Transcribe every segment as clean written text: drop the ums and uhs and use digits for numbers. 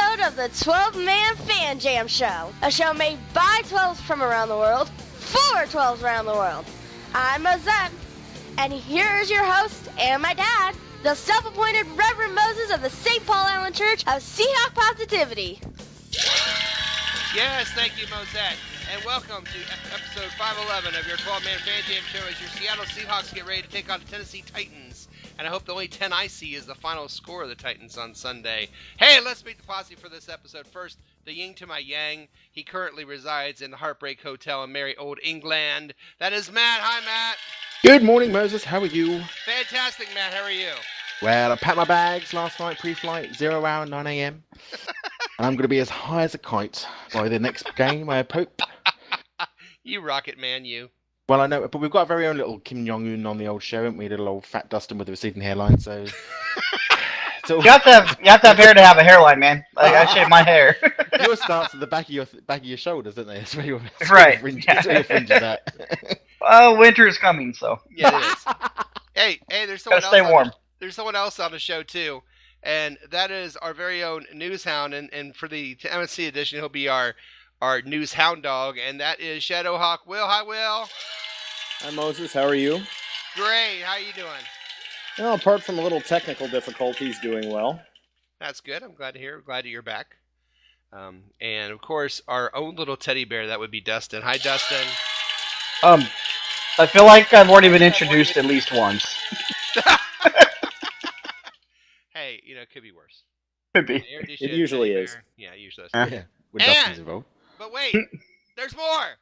episode of the 12-Man Fan Jam Show, a show made by 12s from around the world, for 12s around the world. I'm Mosette, and here is your host and my dad, the self-appointed Reverend Moses of the St. Paul Island Church of Seahawk Positivity. Yes, thank you, Mosette, and welcome to episode 511 of your 12-Man Fan Jam Show as your Seattle Seahawks get ready to take on the Tennessee Titans. And I hope the only 10 I see is the final score of the Titans on Sunday. Hey, let's meet the posse for this episode. First, the yin to my yang. He currently resides in the Heartbreak Hotel in merry old England. That is Matt. Hi, Matt. Good morning, Moses. How are you? Fantastic, Matt. How are you? Well, I packed my bags last night, pre-flight, 0 hour, 9 a.m. And I'm going to be as high as a kite by the next game, I hope. You rocket man, you. Well, I know, but we've got our very own little Kim Jong-un on the old show, haven't we? Little old fat Dustin with a receding hairline, so... You have to have hair to have a hairline, man. Like, I shave my hair. Yours starts at the back of your shoulders, doesn't it? That's where your right. That's where your fringe is at. Well, winter is coming, so. Yeah, it is. Hey, there's someone Gotta stay warm. There's someone else on the show, too. And that is our very own news hound. And for the MSC edition, he'll be our news hound dog. And that is Shadowhawk Will. Hi, Will. Hi, Moses. How are you? Great. How you doing? Well, apart from a little technical difficulties, doing well. That's good. I'm glad to hear. Glad that you're back. And, of course, our own little teddy bear, that would be Dustin. Hi, Dustin. I feel like I've already been introduced at least once. Hey, it could be worse. Could be. It usually is. Yeah, it usually is. Yeah, with Dustin's involved. But wait, there's more!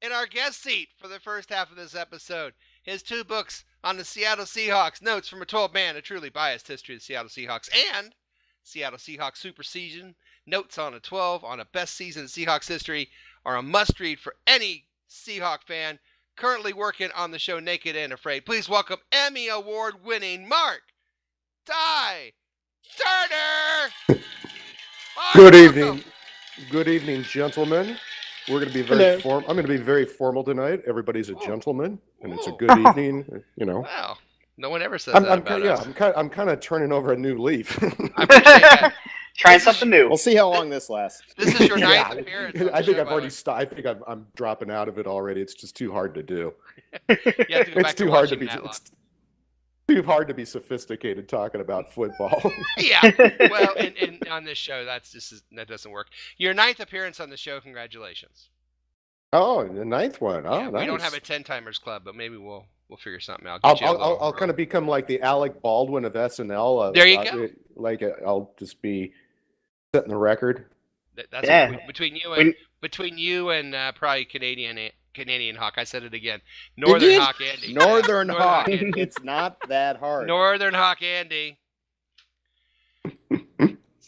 In our guest seat for the first half of this episode, his 2 books on the Seattle Seahawks, Notes from a 12-Man, a truly biased history of the Seattle Seahawks, and Seattle Seahawks Super Season, Notes on a 12 on a best season in Seahawks history, are a must-read for any Seahawk fan currently working on the show Naked and Afraid. Please welcome Emmy Award-winning Mark Tye Turner! Good evening. Good evening, gentlemen. We're going to be very I'm going to be very formal tonight. Everybody's a gentleman, and it's a good evening. Wow, no one ever says that about us. I'm kind of turning over a new leaf. I appreciate that. Trying something new. We'll see how long this lasts. This is your ninth appearance. I think I've already stopped. I think I'm dropping out of it already. It's just too hard to do. It's too hard to be. It's too hard to be sophisticated talking about football. Yeah. Well, and on this show, that doesn't work. Your 9th appearance on the show. Congratulations. Oh, the 9th one. Oh, yeah, nice. We don't have a 10 timers club, but maybe we'll figure something out. I'll kind of become like the Alec Baldwin of SNL. There you go. I'll just be setting the record. That's between you and probably Canadian Hawk. I said it again. Northern Hawk Andy. Northern Hawk. It's not that hard. Northern Hawk Andy.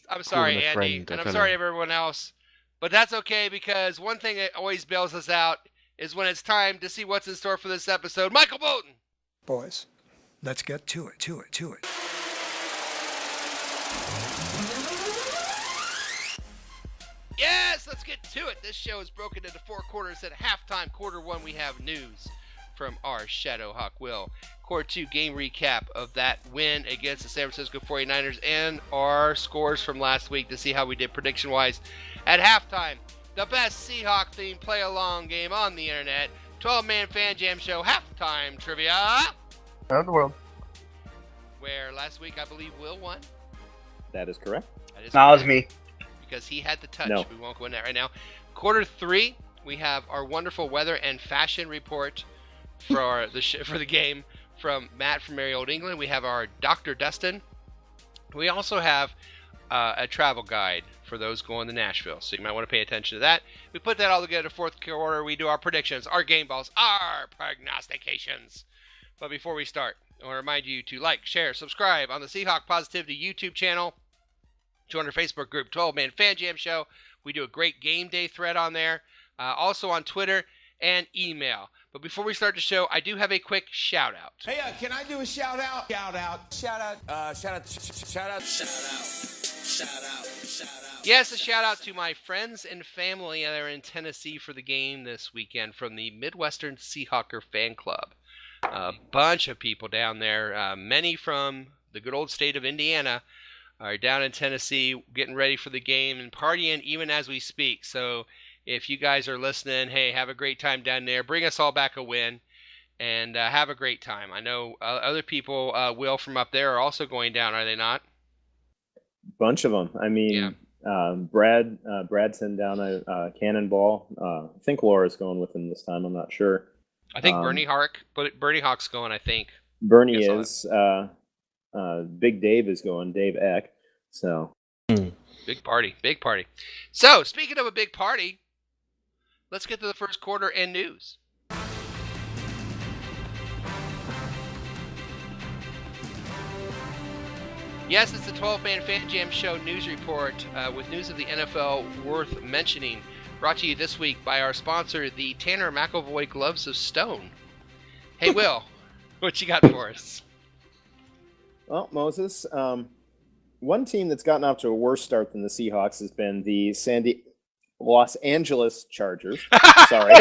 I'm sorry, Andy, and I'm sorry to everyone else. But that's okay, because one thing that always bails us out is when it's time to see what's in store for this episode. Michael Bolton! Boys, let's get to it. Yes, let's get to it. This show is broken into 4 quarters. At halftime, quarter 1, we have news from our Shadowhawk Will. Quarter 2, game recap of that win against the San Francisco 49ers and our scores from last week to see how we did prediction-wise. At halftime, the best Seahawk-themed play-along game on the internet, 12-Man Fan Jam Show halftime trivia. Around the world. Where last week, I believe, Will won. That is correct. No, it was me. Because he had the touch. No. We won't go in that right now. Quarter 3, we have our wonderful weather and fashion report for the game from Matt from merry old England. We have our Dr. Dustin. We also have a travel guide for those going to Nashville, so you might want to pay attention to that. We put that all together. 4th quarter, we do our predictions, our game balls, our prognostications. But before we start, I want to remind you to like, share, subscribe on the Seahawk Positivity YouTube channel. Join our Facebook group, 12-Man Fan Jam Show. We do a great game day thread on there. Also on Twitter and email. But before we start the show, I do have a quick shout out. Hey, can I do a shout out? Shout out. Yes, a shout out to my friends and family that are in Tennessee for the game this weekend from the Midwestern Seahawker Fan Club. A bunch of people down there, many from the good old state of Indiana. are down in Tennessee getting ready for the game and partying even as we speak. So if you guys are listening, hey, have a great time down there. Bring us all back a win and have a great time. I know other people, Will, from up there are also going down, are they not? Bunch of them. I mean, Bradson down at Cannonball. I think Laura's going with him this time. I'm not sure. I think Bernie Hawk's going, I think. Bernie is. Big Dave is going, Dave Eck. So Big party. So, speaking of a big party, let's get to the first quarter and news. Yes, it's the 12-Man Fan Jam Show news report with news of the NFL worth mentioning. Brought to you this week by our sponsor, the Tanner McElvoy Gloves of Stone. Hey, Will, what you got for us? Well, Moses, one team that's gotten off to a worse start than the Seahawks has been the Los Angeles Chargers. Sorry.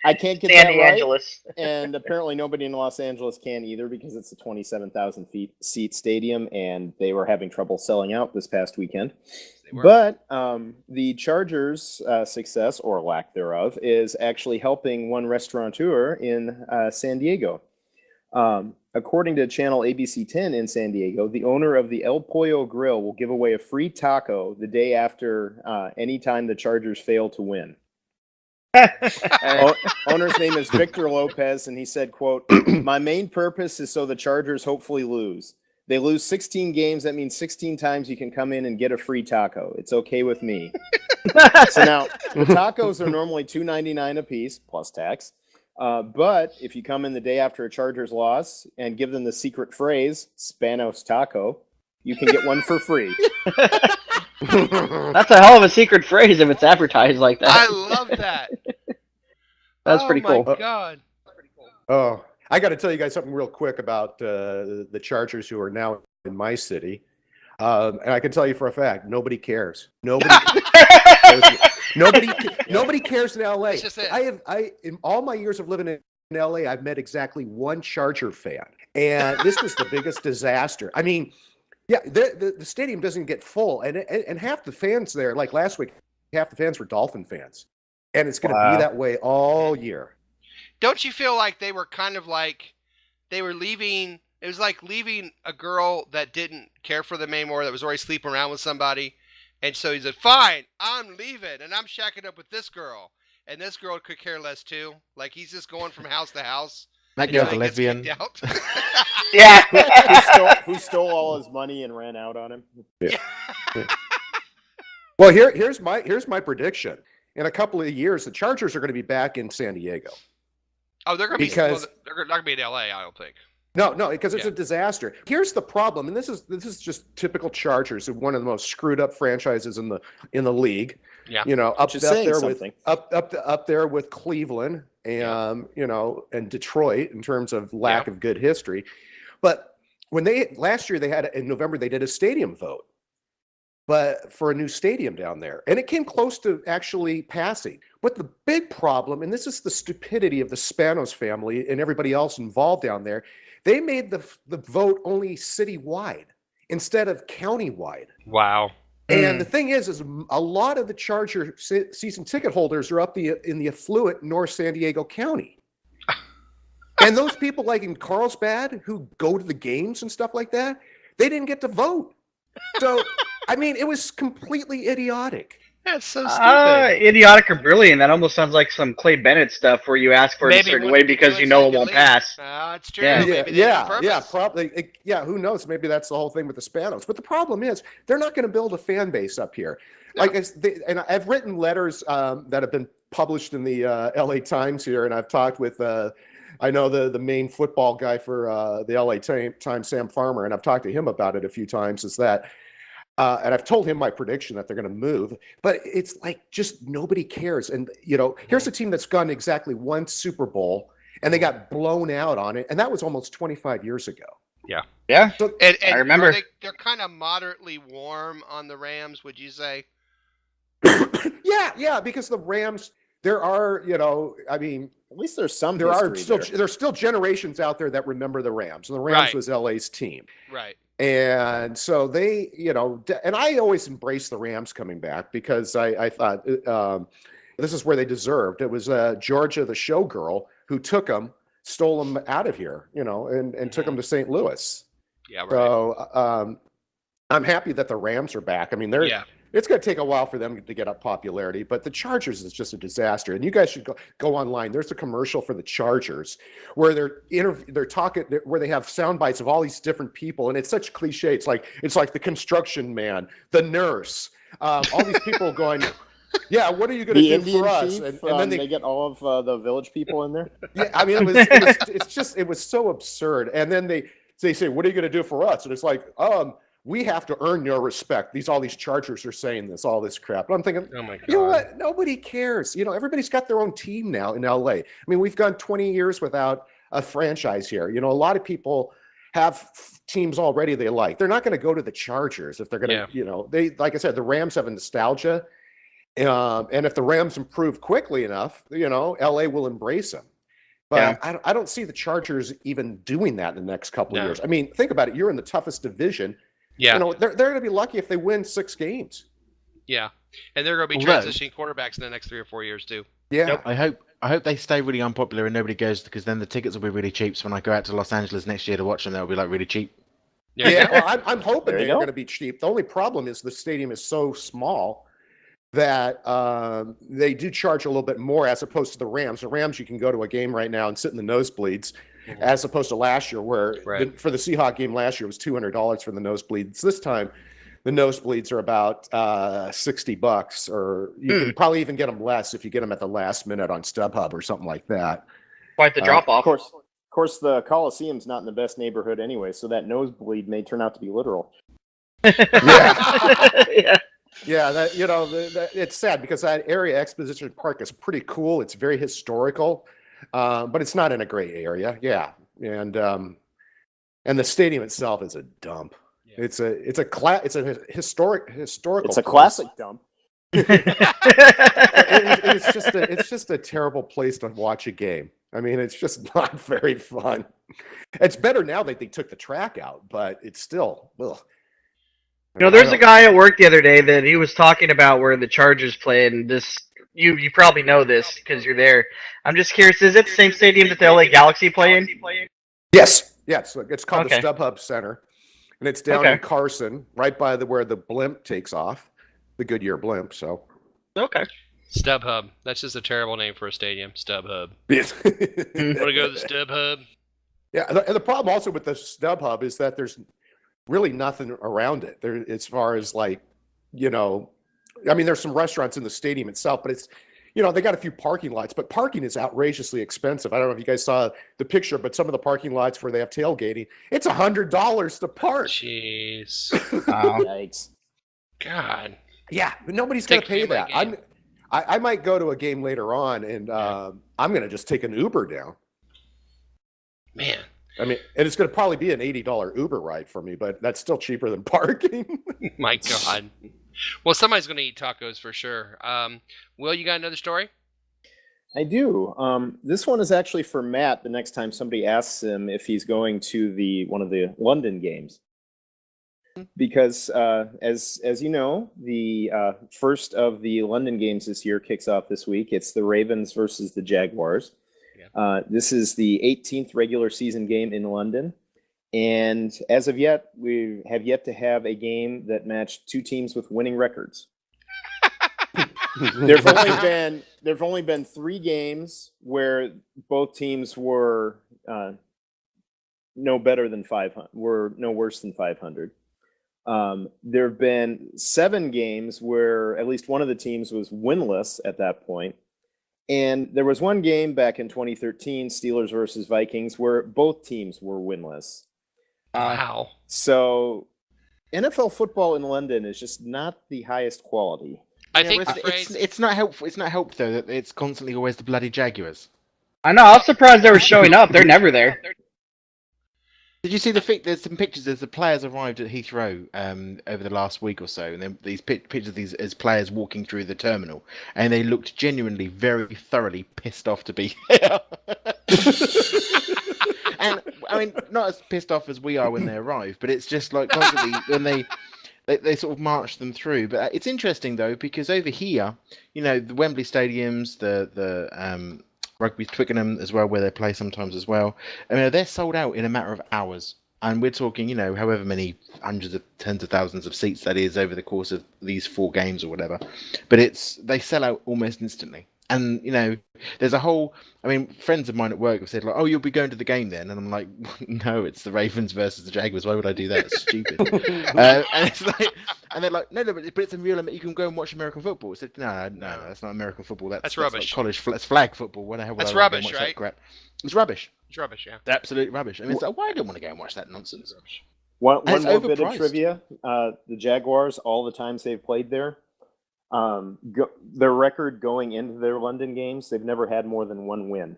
I can't get that right. Angeles. And apparently nobody in Los Angeles can either because it's a 27,000 seat stadium and they were having trouble selling out this past weekend. But the Chargers' success, or lack thereof, is actually helping one restaurateur in San Diego. According to channel ABC 10 in San Diego, the owner of the El Pollo Grill will give away a free taco the day after any time the Chargers fail to win. Owner's name is Victor Lopez, and he said, quote, "My main purpose is so the Chargers hopefully lose. They lose 16 games. That means 16 times you can come in and get a free taco. It's okay with me." So now, the tacos are normally $2.99 a piece, plus tax. But if you come in the day after a Chargers loss and give them the secret phrase, Spanos Taco, you can get one for free. That's a hell of a secret phrase if it's advertised like that. I love that. That's pretty cool. Oh, my God. Oh, I got to tell you guys something real quick about the Chargers who are now in my city. And I can tell you for a fact, nobody cares. Nobody cares in LA. In all my years of living in LA, I've met exactly one Charger fan. And this was the biggest disaster. I mean, yeah, the stadium doesn't get full. And half the fans there, like last week, half the fans were Dolphin fans. And it's going to be that way all year. Don't you feel like they were kind of like they were leaving? It was like leaving a girl that didn't care for them anymore, that was already sleeping around with somebody. And so he said, "Fine, I'm leaving, and I'm shacking up with this girl." And this girl could care less, too. Like, he's just going from house to house. That girl's a lesbian. Yeah. Who stole all his money and ran out on him. Yeah. Well, here's my prediction. In a couple of years, the Chargers are going to be back in San Diego. Oh, they're going to be they're not going to be in LA, I don't think. No, because it's a disaster. Here's the problem, and this is just typical Chargers, one of the most screwed up franchises in the league. Yeah, up there with Cleveland and and Detroit in terms of lack of good history. But when last year in November they did a stadium vote, but for a new stadium down there, and it came close to actually passing. But the big problem, and this is the stupidity of the Spanos family and everybody else involved down there. They made the vote only citywide instead of countywide. Wow. And the thing is a lot of the Charger season ticket holders are up in the affluent North San Diego County. And those people like in Carlsbad who go to the games and stuff like that, they didn't get to vote. So, I mean, it was completely idiotic. That's so stupid. Idiotic or brilliant. That almost sounds like some Clay Bennett stuff where you ask for it a certain way because you know it won't pass. It's true. Yeah, probably. Yeah, who knows? Maybe that's the whole thing with the Spanos. But the problem is they're not going to build a fan base up here. No. And I've written letters that have been published in the LA Times here, and I've talked with I know the main football guy for the LA Times, Sam Farmer, and I've talked to him about it a few times. And I've told him my prediction that they're going to move, but it's like just nobody cares. And, here's a team that's gone exactly one Super Bowl and they got blown out on it. And that was almost 25 years ago. Yeah. Yeah. So, and I remember. They're kind of moderately warm on the Rams, would you say? Yeah, because the Rams, there are, I mean, at least there's some. There's still generations out there that remember the Rams, and the Rams was LA's team. Right. And so they, and I always embraced the Rams coming back because I thought this is where they deserved. It was Georgia, the showgirl, who took them, stole them out of here, and took them to St. Louis. Yeah, right. So I'm happy that the Rams are back. I mean, it's going to take a while for them to get up popularity, but the Chargers is just a disaster. And you guys should go online. There's a commercial for the Chargers where they're talking, where they have sound bites of all these different people, and it's such cliche. It's like the construction man, the nurse, all these people going, "Yeah, what are you going to do for us?" And then they get all of the village people in there. Yeah, I mean, it was so absurd. And then they say, "What are you going to do for us?" And it's like, we have to earn your respect. All these Chargers are saying all this crap. But I'm thinking, oh my God. You know what? Nobody cares. Everybody's got their own team now in LA. I mean, we've gone 20 years without a franchise here. A lot of people have teams already they like. They're not going to go to the Chargers if they're going to, they, like I said, the Rams have a nostalgia. And if the Rams improve quickly enough, LA will embrace them. But I don't see the Chargers even doing that in the next couple of years. I mean, think about it. You're in the toughest division. Yeah, they're going to be lucky if they win 6 games. Yeah, and they're going to be transitioning quarterbacks in the next 3 or 4 years too. Yeah, yep. I hope they stay really unpopular and nobody goes, because then the tickets will be really cheap. So when I go out to Los Angeles next year to watch them, they'll be like really cheap. Yeah. Well, I'm hoping they're going to be cheap. The only problem is the stadium is so small that they do charge a little bit more as opposed to the Rams. The Rams, you can go to a game right now and sit in the nosebleeds. As opposed to last year, where for the Seahawk game last year, it was $200 for the nosebleeds. This time, the nosebleeds are about $60, or you can probably even get them less if you get them at the last minute on StubHub or something like that. Quite the drop off. Of course, the Coliseum's not in the best neighborhood anyway, so that nosebleed may turn out to be literal. Yeah. Yeah, that it's sad because that area, Exposition Park, is pretty cool. It's very historical. But it's not in a great area. Yeah. And the stadium itself is a dump. Yeah. It's a historical. It's a classic dump. It's just a terrible place to watch a game. I mean, it's just not very fun. It's better now that they took the track out, but it's still, ugh. There's a guy at work the other day that he was talking about where the Chargers play, and this. You probably know this because you're there. I'm just curious, is it the same stadium that the LA Galaxy play in? Yes. It's called the StubHub Center, and it's down in Carson, right by where the blimp takes off, the Goodyear blimp. So. Okay. StubHub. That's just a terrible name for a stadium. StubHub. Want to go to the StubHub? Yeah, and the problem also with the StubHub is that there's really nothing around it. There, as far as I mean, there's some restaurants in the stadium itself, but it's, they got a few parking lots, but parking is outrageously expensive. I don't know if you guys saw the picture, but some of the parking lots where they have tailgating, it's $100 to park. Jeez. Yikes. God. Yeah, but nobody's going to pay that. I might go to a game later on, and I'm going to just take an Uber down. Man. I mean, and it's going to probably be an $80 Uber ride for me, but that's still cheaper than parking. My God. Well, somebody's going to eat tacos for sure. Will, you got another story? I do. This one is actually for Matt the next time somebody asks him if he's going to one of the London games. Because, as you know, the first of the London games this year kicks off this week. It's the Ravens versus the Jaguars. Yeah. This is the 18th regular season game in London. And as of yet, we have yet to have a game that matched 2 teams with winning records. There've only been 3 games where both teams were no better than 500, were no worse than 500. There have been 7 games where at least one of the teams was winless at that point. And there was one game back in 2013, Steelers versus Vikings, where both teams were winless. Wow. So NFL football in London is just not the highest quality. I think the phrase... it's not helpful. It's not helpful though that it's constantly always the bloody Jaguars. I know. I was surprised they were showing up. They're never there. Did you see there's some pictures? There's the players arrived at Heathrow over the last week or so, and then these pictures of these as players walking through the terminal, and they looked genuinely very thoroughly pissed off to be here. And I mean, not as pissed off as we are when they arrive, but it's just like constantly when they sort of march them through. But it's interesting though, because over here, the Wembley stadiums, the Rugby Twickenham as well, where they play sometimes as well. I mean, they're sold out in a matter of hours. And we're talking, however many hundreds of tens of thousands of seats that is over the course of these 4 games or whatever. But they sell out almost instantly. And, there's a whole, friends of mine at work have said, like, oh, you'll be going to the game then. And I'm like, no, it's the Ravens versus the Jaguars. Why would I do that? It's stupid. And it's like, and they're like, no, but it's a real, you can go and watch American football. I said, no, that's not American football. That's rubbish. Like college, that's flag football. What the hell? That's rubbish, right? That crap? It's rubbish. It's rubbish, yeah. Absolute rubbish. It's like, why I don't want to go and watch that nonsense. One more bit of overpriced. trivia: the Jaguars, all the times they've played there, their record going into their London games, they've never had more than 1 win.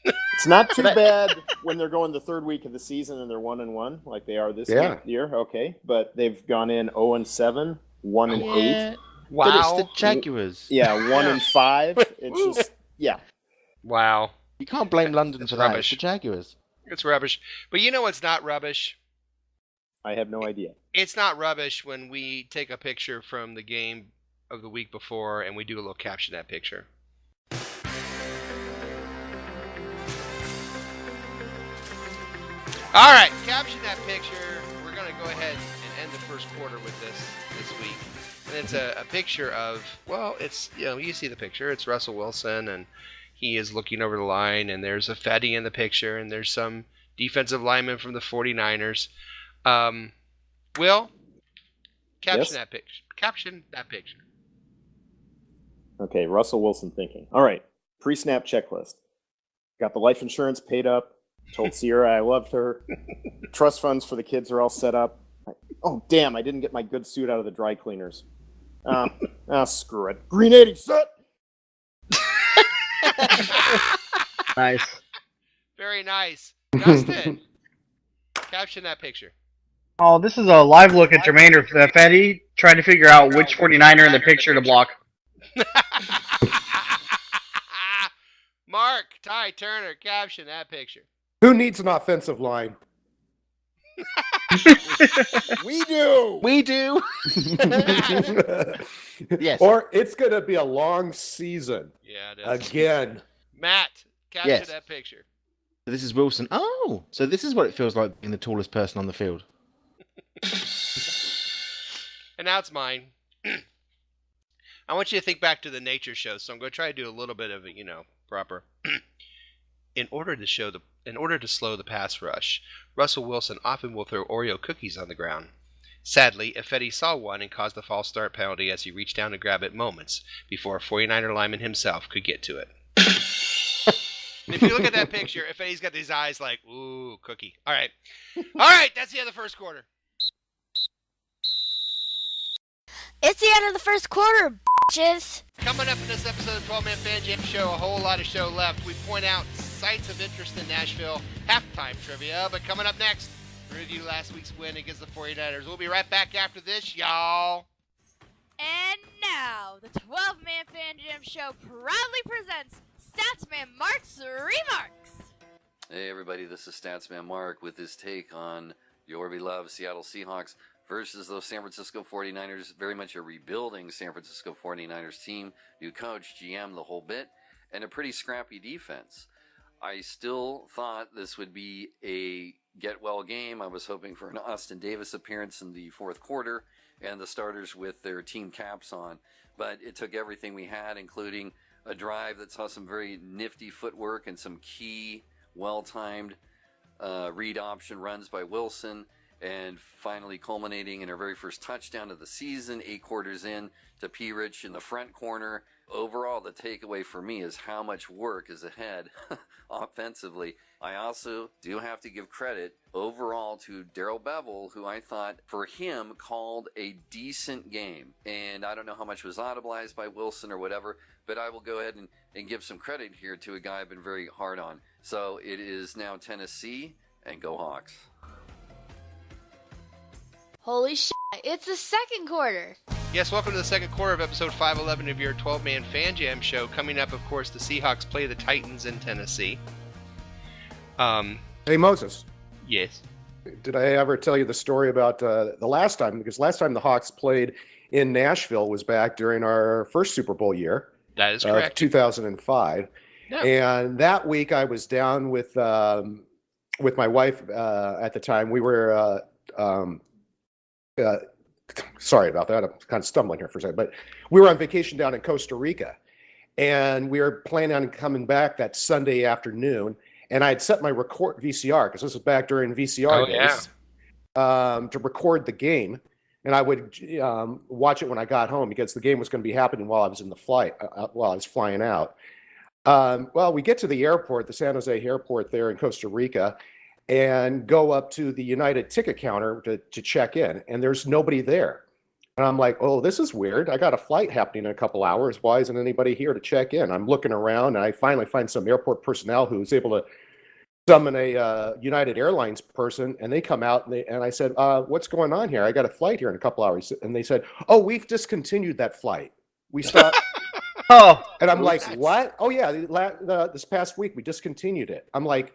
It's not too bad when they're going the 3rd week of the season and they're 1-1 like they are this year. Okay, but they've gone in 0-7, 1-8. Wow, but it's the Jaguars. Yeah, 1-5. It's just Wow. You can't blame London for that. Rubbish. It's the Jaguars. It's rubbish. But you know what's not rubbish? I have no idea. It's not rubbish when we take a picture from the game of the week before and we do a little caption that picture. All right, caption that picture. We're going to go ahead and end the first quarter with this week. And it's a picture of, it's, you see the picture. It's Russell Wilson, and he is looking over the line, and there's a Fetty in the picture, and there's some defensive lineman from the 49ers. Will, caption that picture. Caption that picture. Okay, Russell Wilson thinking. All right, pre-snap checklist. Got the life insurance paid up. Told Sierra I loved her. Trust funds for the kids are all set up. Oh, damn, I didn't get my good suit out of the dry cleaners. Screw it. Green 80 set! Nice. Very nice. Dustin, caption that picture. Oh, this is a live look at Jermaine Fetty trying to figure out which 49er in the picture to block. Mark Tye Turner, caption that picture. Who needs an offensive line? We do. We do. Yes. Or it's going to be a long season. Yeah, it is. Again. Matt, capture that picture. This is Wilson. Oh, so this is what it feels like being the tallest person on the field. And now it's mine. I want you to think back to the nature show, so I'm going to try to do a little bit of it, proper. In order to slow the pass rush, Russell Wilson often will throw Oreo cookies on the ground. Sadly, Ifedi saw one and caused a false start penalty as he reached down to grab it moments before a 49er lineman himself could get to it. If you look at that picture, Ifedi's got these eyes like, ooh, cookie. All right, that's the end of the first quarter. It's the end of the first quarter, bitches. Coming up in this episode of 12-Man Fan Jam Show, a whole lot of show left. We point out sites of interest in Nashville, halftime trivia, but coming up next, review last week's win against the 49ers. We'll be right back after this, y'all. And now, the 12-Man Fan Jam Show proudly presents Statsman Mark's Remarks. Hey everybody, this is Statsman Mark with his take on your beloved Seattle Seahawks versus those San Francisco 49ers, very much a rebuilding San Francisco 49ers team, new coach, GM, the whole bit, and a pretty scrappy defense. I still thought this would be a get-well game. I was hoping for an Austin Davis appearance in the fourth quarter and the starters with their team caps on, but it took everything we had, including a drive that saw some very nifty footwork and some key, well-timed read option runs by Wilson, and finally culminating in our very first touchdown of the season, 8 quarters in, to P. Rich in the front corner. Overall, the takeaway for me is how much work is ahead offensively. I also do have to give credit overall to Darrell Bevel, who I thought, for him, called a decent game. And I don't know how much was audibilized by Wilson or whatever, but I will go ahead and give some credit here to a guy I've been very hard on. So it is now Tennessee and go Hawks. Holy shit, it's the second quarter. Yes, welcome to the second quarter of episode 511 of your 12-man Fan Jam show. Coming up, of course, the Seahawks play the Titans in Tennessee. Hey, Moses. Yes. Did I ever tell you the story about the last time? Because last time the Hawks played in Nashville was back during our first Super Bowl year. That is correct. 2005. Yeah. And that week I was down with my wife at the time. We were sorry about that. I'm kind of stumbling here for a second, but we were on vacation down in Costa Rica, and we were planning on coming back that Sunday afternoon. And I had set my record VCR, because this was back during VCR days, to record the game. And I would watch it when I got home, because the game was going to be happening while I was in the flight, while I was flying out. Well, we get to the airport, the San Jose airport there in Costa Rica, and go up to the United ticket counter to check in. And there's nobody there. And I'm like, oh, this is weird. I got a flight happening in a couple hours. Why isn't anybody here to check in? I'm looking around, and I finally find some airport personnel who's able to summon a United Airlines person, and they come out, and I said, what's going on here? I got a flight here in a couple hours. And they said, oh, we've discontinued that flight. We stopped. Oh. And I'm like, what? Oh, yeah, this past week we discontinued it. I'm like,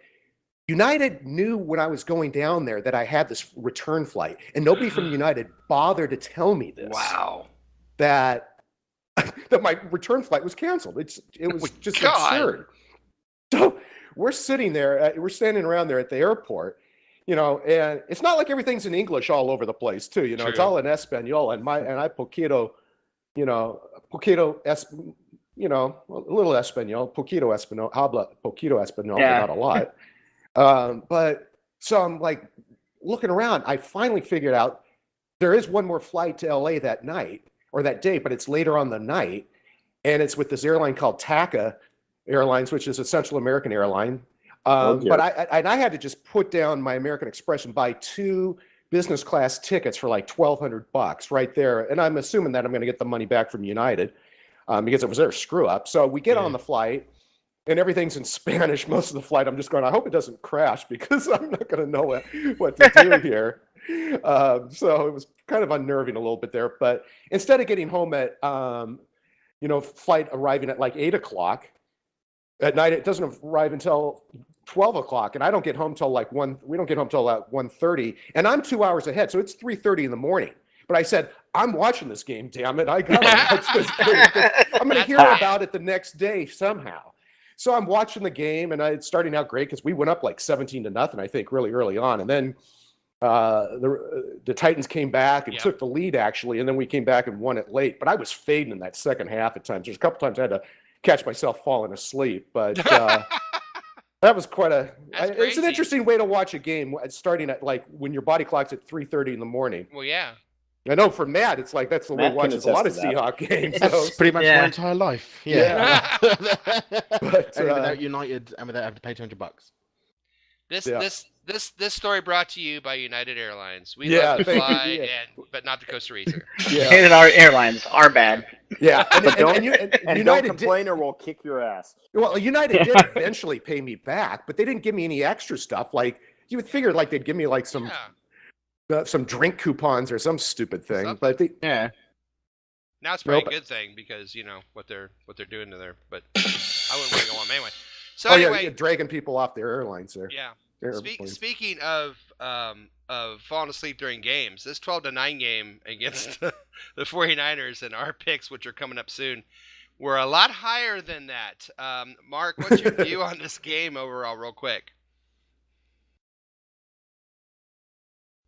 United knew when I was going down there that I had this return flight, and nobody from United bothered to tell me this. Wow. That my return flight was canceled. It was just absurd. So we're sitting there, we're standing around there at the airport, and it's not like everything's in English all over the place too. True. It's all in Espanol, and I poquito, a little Espanol, poquito Espanol, habla poquito Espanol, but not a lot. But so I'm like looking around. I finally figured out there is one more flight to LA that night or that day, but it's later on the night, and it's with this airline called TACA Airlines, which is a Central American airline. But I had to just put down my American Express and buy 2 business class tickets for like $1,200 right there. And I'm assuming that I'm going to get the money back from United because it was their screw up. So we get on the flight, and everything's in Spanish most of the flight. I'm just going, I hope it doesn't crash, because I'm not going to know what to do here. So it was kind of unnerving a little bit there. But instead of getting home at, flight arriving at like 8 o'clock at night, it doesn't arrive until 12 o'clock. And I don't get home till like we don't get home till 1:30. And I'm 2 hours ahead. So it's 3:30 in the morning. But I said, I'm watching this game, damn it. I got to watch this game. I'm going to hear about it the next day somehow. So I'm watching the game, and it's starting out great because we went up like 17-0, I think, really early on. And then the Titans came back and took the lead, actually, and then we came back and won it late. But I was fading in that second half at times. There's a couple times I had to catch myself falling asleep. But that was quite it's an interesting way to watch a game, starting at like when your body clock's at 3:30 in the morning. Well, yeah. I know for Matt, it's like that's the way he watches a lot of Seahawk games. That's pretty much my entire life. Yeah. But, only without United and without having to pay $200. This story brought to you by United Airlines. We love to fly, but not to Costa Rica. United Airlines are bad. Yeah, and United don't complain or we'll kick your ass. Well, United did eventually pay me back, but they didn't give me any extra stuff. Like you would figure, like they'd give me like some drink coupons or some stupid thing. Something. But now it's probably a good thing because what they're doing to their. But I wouldn't want to go on anyway. So anyway, dragging people off their airlines there. Yeah. Speaking of falling asleep during games, this 12-9 game against the 49ers and our picks, which are coming up soon, were a lot higher than that. Mark, what's your view on this game overall, real quick?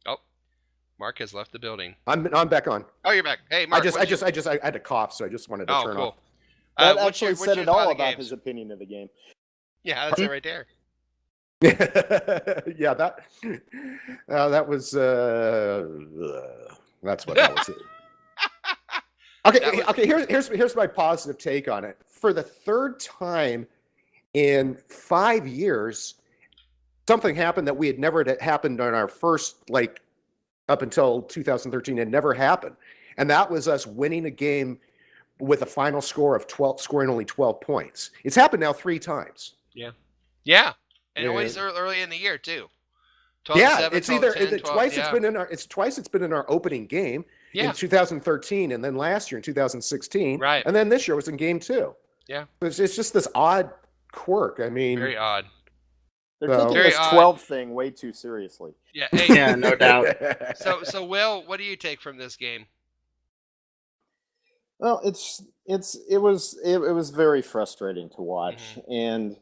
Oh, Mark has left the building. I'm back on. Oh, you're back. Hey, Mark. I had to cough, so I just wanted to turn off. That actually said it all about his opinion of the game. Yeah, that's it right there. Yeah, that was that's what that was. Okay. Here's my positive take on it. For the third time in 5 years, something happened that we had never happened on our first, like up until 2013, had never happened, and that was us winning a game with a final score of 12, scoring only 12 points. It's happened now 3 times. Yeah. And always early in the year too. 12-7, it's 12-10, either 12, twice. yeah. It's been in our opening game Yeah. in 2013, and then last year in 2016, Right. and then this year was in game 2. Yeah. It's just this odd quirk. I mean, Very odd. They're So- taking Very this odd. 12 thing way too seriously. Yeah. Hey, Yeah, no doubt. so Will, what do you take from this game? Well, it was very frustrating to watch, and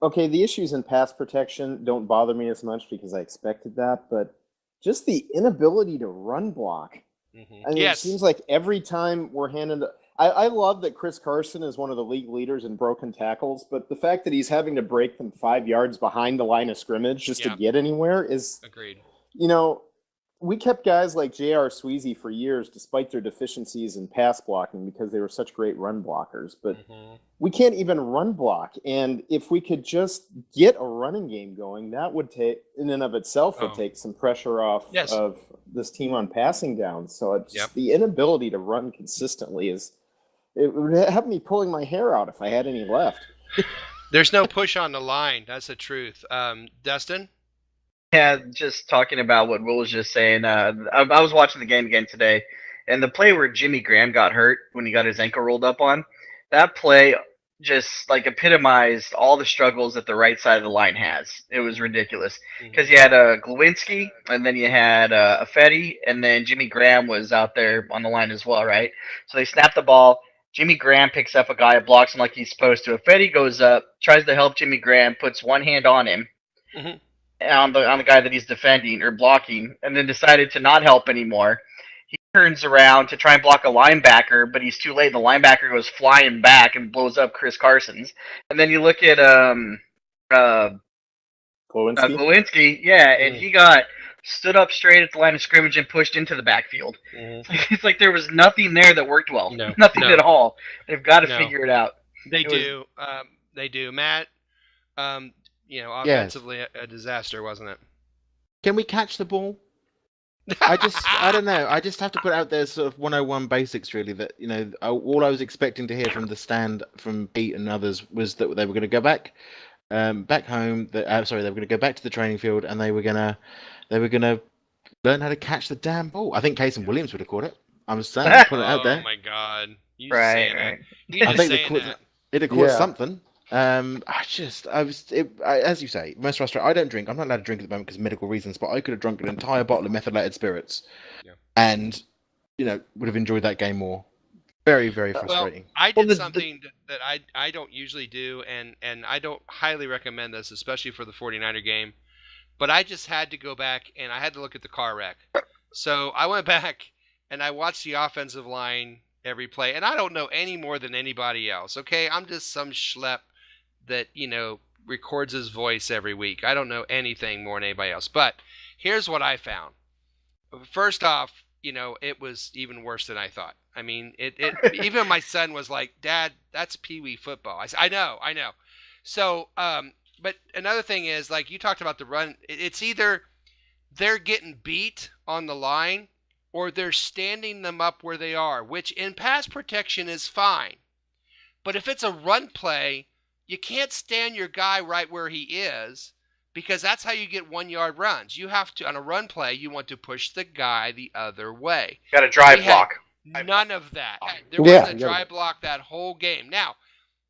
okay, the issues in pass protection don't bother me as much because I expected that, but just the inability to run block. I mean, Yes. it seems like every time we're handed. I love that Chris Carson is one of the league leaders in broken tackles, but the fact that he's having to break them 5 yards behind the line of scrimmage just Yeah. to get anywhere is, Agreed. you know, we kept guys like J.R. Sweezy for years despite their deficiencies in pass blocking because they were such great run blockers, but we can't even run block. And if we could just get a running game going, that would take, in and of itself, would take some pressure off Yes. of this team on passing down. So it's Yep. the inability to run consistently it would have me pulling my hair out if I had any left. There's no push on the line. That's the truth. Dustin? Yeah, just talking about what Will was just saying. I was watching the game again today, and the play where Jimmy Graham got hurt when he got his ankle rolled up on, that play just like epitomized all the struggles that the right side of the line has. It was ridiculous because you had Glowinski, and then you had Affetti, and then Jimmy Graham was out there on the line as well, right? So they snapped the ball. Jimmy Graham picks up a guy, blocks him like he's supposed to. Affetti goes up, tries to help Jimmy Graham, puts one hand on him. On the guy that he's defending or blocking, and then decided to not help anymore. He turns around to try and block a linebacker, but he's too late. The linebacker goes flying back and blows up Chris Carson's. And then you look at Glowinski, yeah, and he got stood up straight at the line of scrimmage and pushed into the backfield. It's like there was nothing there that worked well. Nothing at all. They've got to figure it out. They do. They do. Matt, offensively a disaster, wasn't it? Can we catch the ball? I don't know. I just have to put out there sort of 101 basics, really, that, all I was expecting to hear from the stand, from Pete and others, was that they were going to go back home. They were going to go back to the training field, and they were going to learn how to catch the damn ball. I think Casey Williams would have caught it. I'm saying, put it out there. Oh my God! You Right. I think it'd have caught something. As you say, most frustrating. I don't drink. I'm not allowed to drink at the moment because of medical reasons. But I could have drunk an entire bottle of methylated spirits, and would have enjoyed that game more. Very, very frustrating. Well, I did something that I don't usually do, and I don't highly recommend this, especially for the 49er game. But I just had to go back and I had to look at the car wreck. So I went back and I watched the offensive line every play, and I don't know any more than anybody else. Okay, I'm just some schlep that records his voice every week. I don't know anything more than anybody else. But here's what I found. First off, it was even worse than I thought. I mean, it even my son was like, "Dad, that's Pee-wee football." I said, I know. So, but another thing is, like you talked about the run, it's either they're getting beat on the line or they're standing them up where they are, which in pass protection is fine. But if it's a run play, you can't stand your guy right where he is, because that's how you get 1 yard runs. You have to, on a run play, you want to push the guy the other way. Got a drive block. None of that. There wasn't a dry block that whole game. Now,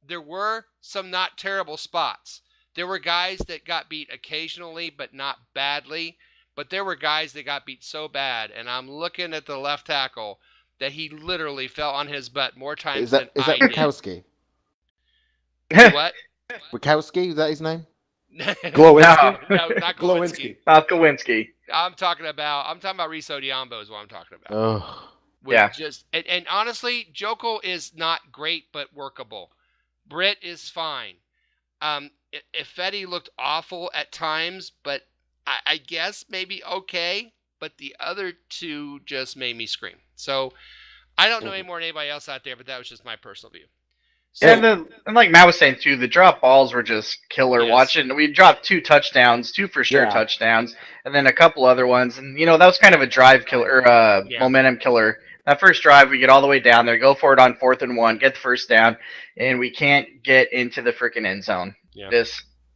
there were some not terrible spots. There were guys that got beat occasionally, but not badly. But there were guys that got beat so bad, and I'm looking at the left tackle, that he literally fell on his butt more times than I did. Is that Wachowski? What? Wachowski, is that his name? Glowinski? No, not Glowinski. Glowinski. I'm talking about Reese Odiambo is what I'm talking about. Oh. Yeah. And honestly, Joko is not great, but workable. Britt is fine. Ifedi looked awful at times, but I guess maybe okay. But the other two just made me scream. So I don't know any more than anybody else out there, but that was just my personal view. So, and like Matt was saying too, the drop balls were just killer. Yes. Watching, we dropped 2 touchdowns, 2 for sure touchdowns, and then a couple other ones. And that was kind of a drive killer, momentum killer. That first drive, we get all the way down there, go for it on 4th and 1, get the first down, and we can't get into the freaking end zone. Yeah.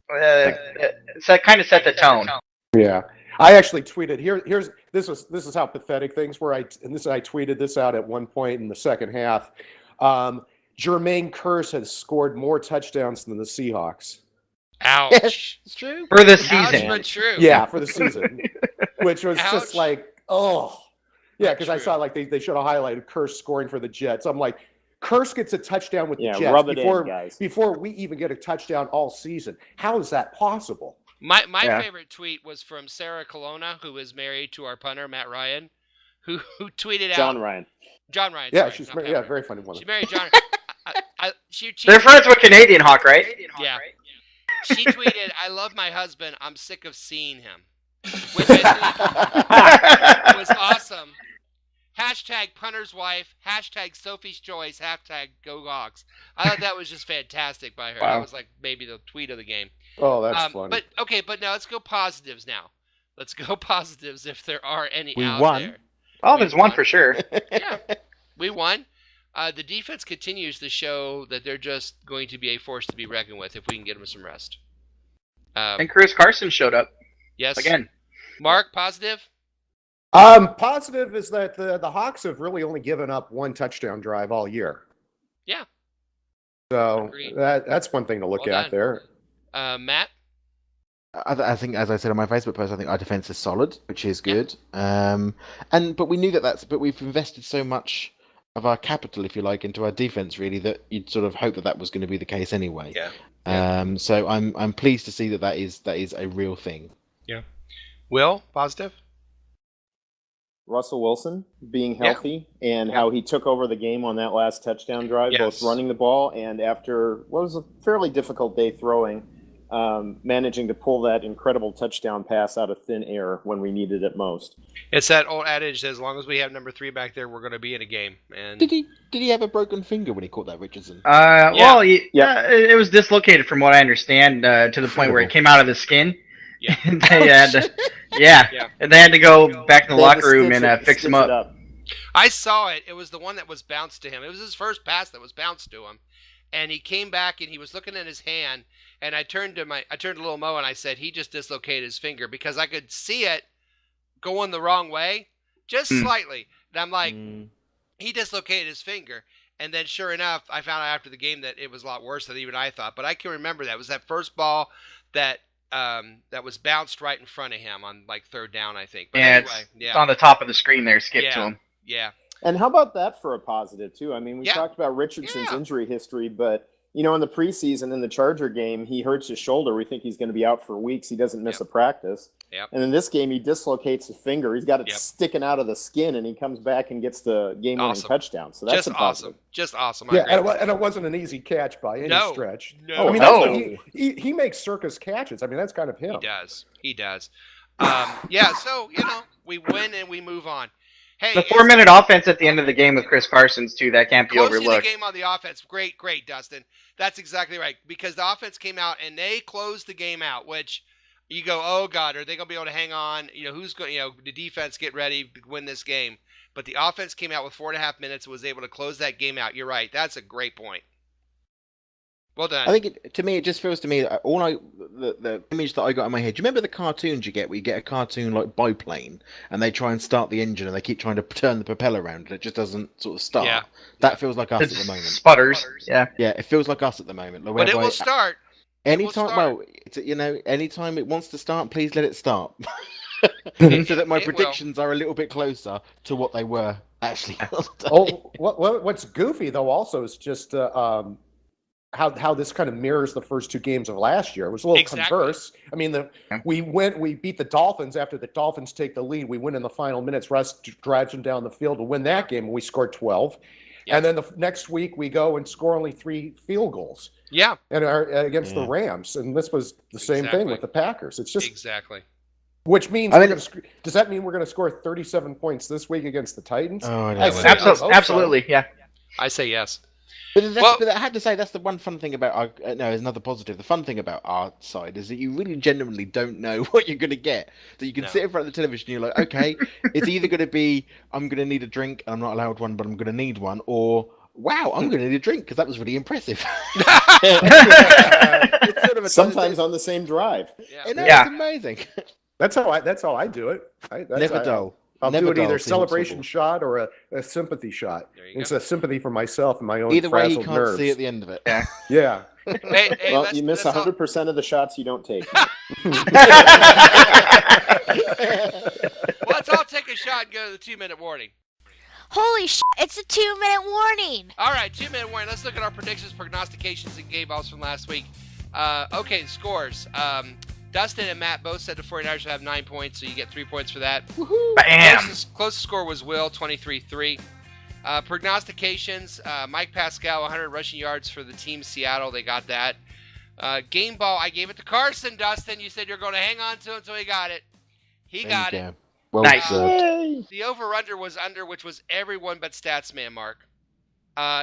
That kind of set the tone. Yeah, I actually tweeted this is how pathetic things were. I tweeted this out at one point in the second half. Jermaine Kearse has scored more touchdowns than the Seahawks. Ouch. It's true. For the Ouch, season. but true. Yeah, for the season, which was Ouch. just like, oh, yeah, because I True. saw like they should have highlighted Kearse scoring for the Jets. I'm like, Kearse gets a touchdown with the Jets rub it in, guys. before we even get a touchdown all season. How is that possible? My favorite tweet was from Sarah Colonna, who is married to our punter, Matt Ryan, who tweeted John out... Ryan. John Ryan. Yeah, sorry, she's not married, Pat Ryan. very funny woman. She married John. She They're friends with Canadian Hawk, right? Yeah. She tweeted, "I love my husband. I'm sick of seeing him," which I think was awesome. Hashtag punter's wife. Hashtag Sophie's choice. Hashtag go Hawks. I thought that was just fantastic by her. Wow. That was like maybe the tweet of the game. Oh, that's funny. But now let's go positives now. Let's go positives if there are any We out won. there. Oh, there's one for sure. Yeah, we won. The defense continues to show that they're just going to be a force to be reckoned with if we can get them some rest. And Chris Carson showed up Yes. again. Mark, positive? Positive is that the Hawks have really only given up one touchdown drive all year. Yeah. So Agreed. that's one thing to look Well at done. there. Matt? I think, as I said on my Facebook post, I think our defense is solid, which is good. But we knew but we've invested so much of our capital, if you like, into our defense, really, that you'd sort of hope that was going to be the case anyway. Yeah. So I'm pleased to see that is a real thing. Yeah. Will, positive? Russell Wilson being healthy and how he took over the game on that last touchdown drive, both running the ball and after what was a fairly difficult day throwing, managing to pull that incredible touchdown pass out of thin air when we needed it most. It's that old adage that as long as we have number 3 back there, we're going to be in a game. And Did he have a broken finger when he caught that, Richardson? Well, it was dislocated from what I understand to the point where it came out of the skin. Yeah. And they had to, and they had to go back in the locker room and fix him up. I saw it. It was the one that was bounced to him. It was his first pass that was bounced to him. And he came back and he was looking at his hand. And I turned to Little Mo and I said, he just dislocated his finger because I could see it going the wrong way, just slightly. And I'm like, he dislocated his finger. And then sure enough, I found out after the game that it was a lot worse than even I thought. But I can remember that. It was that first ball that was bounced right in front of him on like third down, I think. But anyway, it's on the top of the screen there, skip to him. Yeah. And how about that for a positive, too? I mean, we talked about Richardson's injury history, but, in the preseason in the Charger game, he hurts his shoulder. We think he's going to be out for weeks. He doesn't miss a practice. Yep. And in this game, he dislocates his finger. He's got it sticking out of the skin, and he comes back and gets the game-winning touchdown. So that's just a positive. Just awesome. Yeah, and it wasn't an easy catch by any stretch. No. I mean, that's what he makes circus catches. I mean, that's kind of him. He does. So, we win and we move on. Hey, the 4-minute offense at the end of the game with Chris Carson's too, that can't be overlooked. Closing the game on the offense, great, Dustin. That's exactly right. Because the offense came out and they closed the game out, which you go, oh God, are they going to be able to hang on? Who's going? The defense get ready to win this game. But the offense came out with 4.5 minutes and was able to close that game out. You're right. That's a great point. Well done. I think it just feels to me the image that I got in my head. Do you remember the cartoons you get where you get a cartoon like biplane and they try and start the engine and they keep trying to turn the propeller around and it just doesn't sort of start? Yeah. That feels like us at the moment. Sputters. Yeah. Yeah, it feels like us at the moment. But it will start. Anytime, anytime it wants to start, please let it start. So that my predictions are a little bit closer to what they were actually. What's goofy though also is just how this kind of mirrors the first 2 games of last year. It was a little converse. I mean, we beat the Dolphins after the Dolphins take the lead. We win in the final minutes. Russ drives them down the field to win that game, and we scored 12. Yep. And then the next week we go and score only 3 field goals. Yeah. And against the Rams, and this was the same thing with the Packers. It's just Which means does that mean we're going to score 37 points this week against the Titans? Oh, no. Absolutely, yeah. I say yes. But I had to say that's the one fun thing about there's another positive. The fun thing about our side is that you really genuinely don't know what you're going to get. So you can sit in front of the television and you're like, okay, it's either going to be I'm going to need a drink and I'm not allowed one, but I'm going to need one, or wow, I'm going to need a drink because that was really impressive. Sometimes on the same drive. It's amazing. That's how I do it. Never dull. I'll Never do it dull, either Seahawks celebration football. shot or a sympathy shot. There you It's go. a sympathy for myself and my own Either way, you frazzled can't nerves. see at the end of it. Yeah. Yeah. Hey, Well, you miss 100% of the shots you don't take. Let's all take a shot and go to the 2-minute warning. Holy shit, it's a 2-minute warning. All right, 2-minute warning. Let's look at our predictions, prognostications, and game balls from last week. Okay, scores. Dustin and Matt both said the 49ers would have 9 points, so you get 3 points for that. Bam! Closest score was Will, 23-3. Prognostications, Mike Pascal, 100 rushing yards for the team Seattle. They got that. Game ball, I gave it to Carson, Dustin. You said you're going to hang on to it until he got it. He got it. Well Nice. deserved. The over-under was under, which was everyone but Statsman Mark.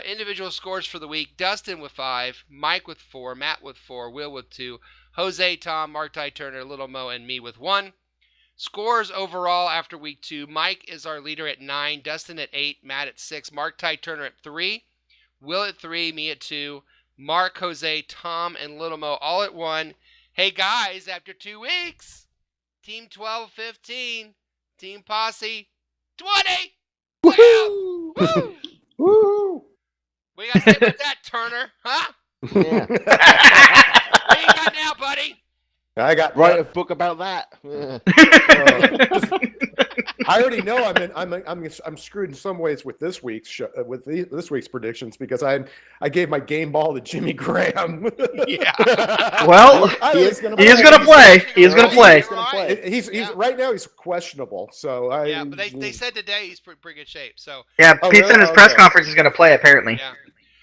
Individual scores for the week, Dustin with 5, Mike with 4, Matt with 4, Will with 2, Jose, Tom, Mark Tye Turner, Little Mo, and me with 1. Scores overall after week 2, Mike is our leader at 9, Dustin at 8, Matt at 6, Mark Tye Turner at 3, Will at 3, me at 2, Mark, Jose, Tom, and Little Mo all at 1. Hey guys, after 2 weeks, Team 12-15, Team Posse 20! Woohoo! Woo! Woo! What you got to say about that, Turner? Huh? Yeah. What you got now, buddy? I got Write a book about that. Yeah. I already know I'm screwed in some ways with this week's this week's predictions because I gave my game ball to Jimmy Graham. Yeah. Well, He is going he is going to play. He is going to play. He's gonna play. He's right now he's questionable. So Yeah, but they said today he's pretty good shape. So Yeah, Oh, Pete said really? his press Okay. conference is going to play, apparently. yeah.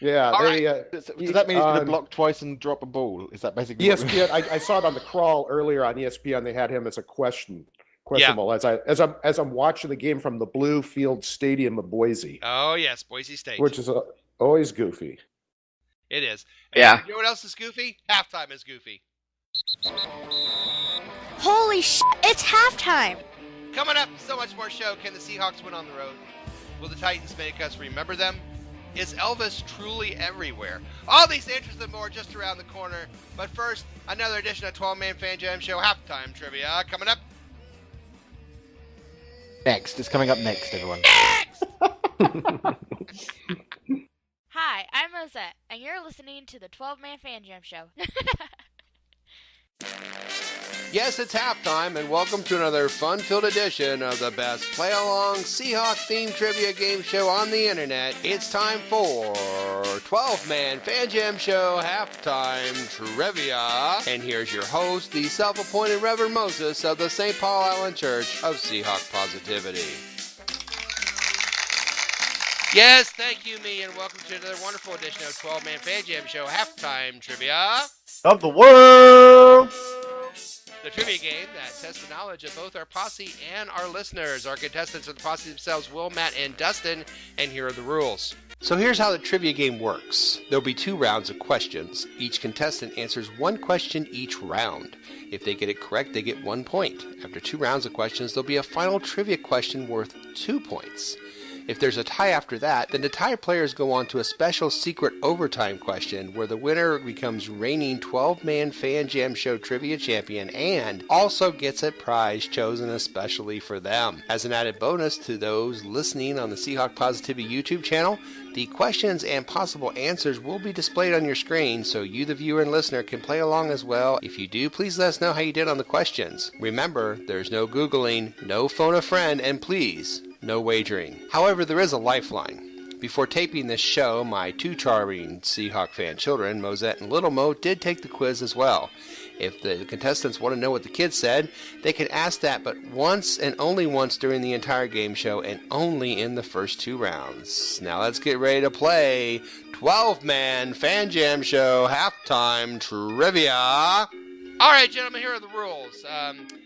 yeah, All they, Does that mean he's going to on block twice and drop a ball? Is that basically what ESPN. I saw it on the crawl earlier on ESPN. They had him as a questionable as I'm watching the game from the Blue Field Stadium of Boise, Oh yes, Boise State. which is always goofy. It is. Yeah. You know what else is goofy? Halftime is goofy. Holy shit, it's halftime. Coming up, so much more show. Can the Seahawks win on the road? Will the Titans make us remember them? Is Elvis truly everywhere? All these answers and more just around the corner. But first, another edition of 12-Man Fan Jam Show Halftime Trivia coming up. Next. It's coming up next, everyone. Hi, I'm Rosette, and you're listening to the 12-Man Fan Jam Show. Yes, it's halftime, and welcome to another fun-filled edition of the best play-along Seahawk-themed trivia game show on the internet. It's time for 12-Man Fan Jam Show Halftime Trivia. And here's your host, the self-appointed Reverend Moses of the St. Paul Island Church of Seahawk Positivity. Yes, thank you, me, and welcome to another wonderful edition of 12-Man Fan Jam Show Halftime Trivia. Of the world! The trivia game that tests the knowledge of both our posse and our listeners. Our contestants are the posse themselves, Will, Matt, and Dustin, and here are the rules. So here's how the trivia game works. There'll be 2 rounds of questions. Each contestant answers 1 question each round. If they get it correct, they get 1 point. After 2 rounds of questions, there'll be a final trivia question worth 2 points. If there's a tie after that, then the tie players go on to a special secret overtime question where the winner becomes reigning 12-man Fan Jam Show Trivia Champion and also gets a prize chosen especially for them. As an added bonus to those listening on the Seahawk Positivity YouTube channel, the questions and possible answers will be displayed on your screen so you, the viewer and listener, can play along as well. If you do, please let us know how you did on the questions. Remember, there's no Googling, no phone a friend, and please, no wagering. However, there is a lifeline. Before taping this show, my 2 charming Seahawk fan children, Mosette and Little Mo, did take the quiz as well. If the contestants want to know what the kids said, they can ask that but once and only once during the entire game show and only in the first 2 rounds. Now let's get ready to play 12-Man Fan Jam Show Halftime Trivia. All right, gentlemen, here are the rules.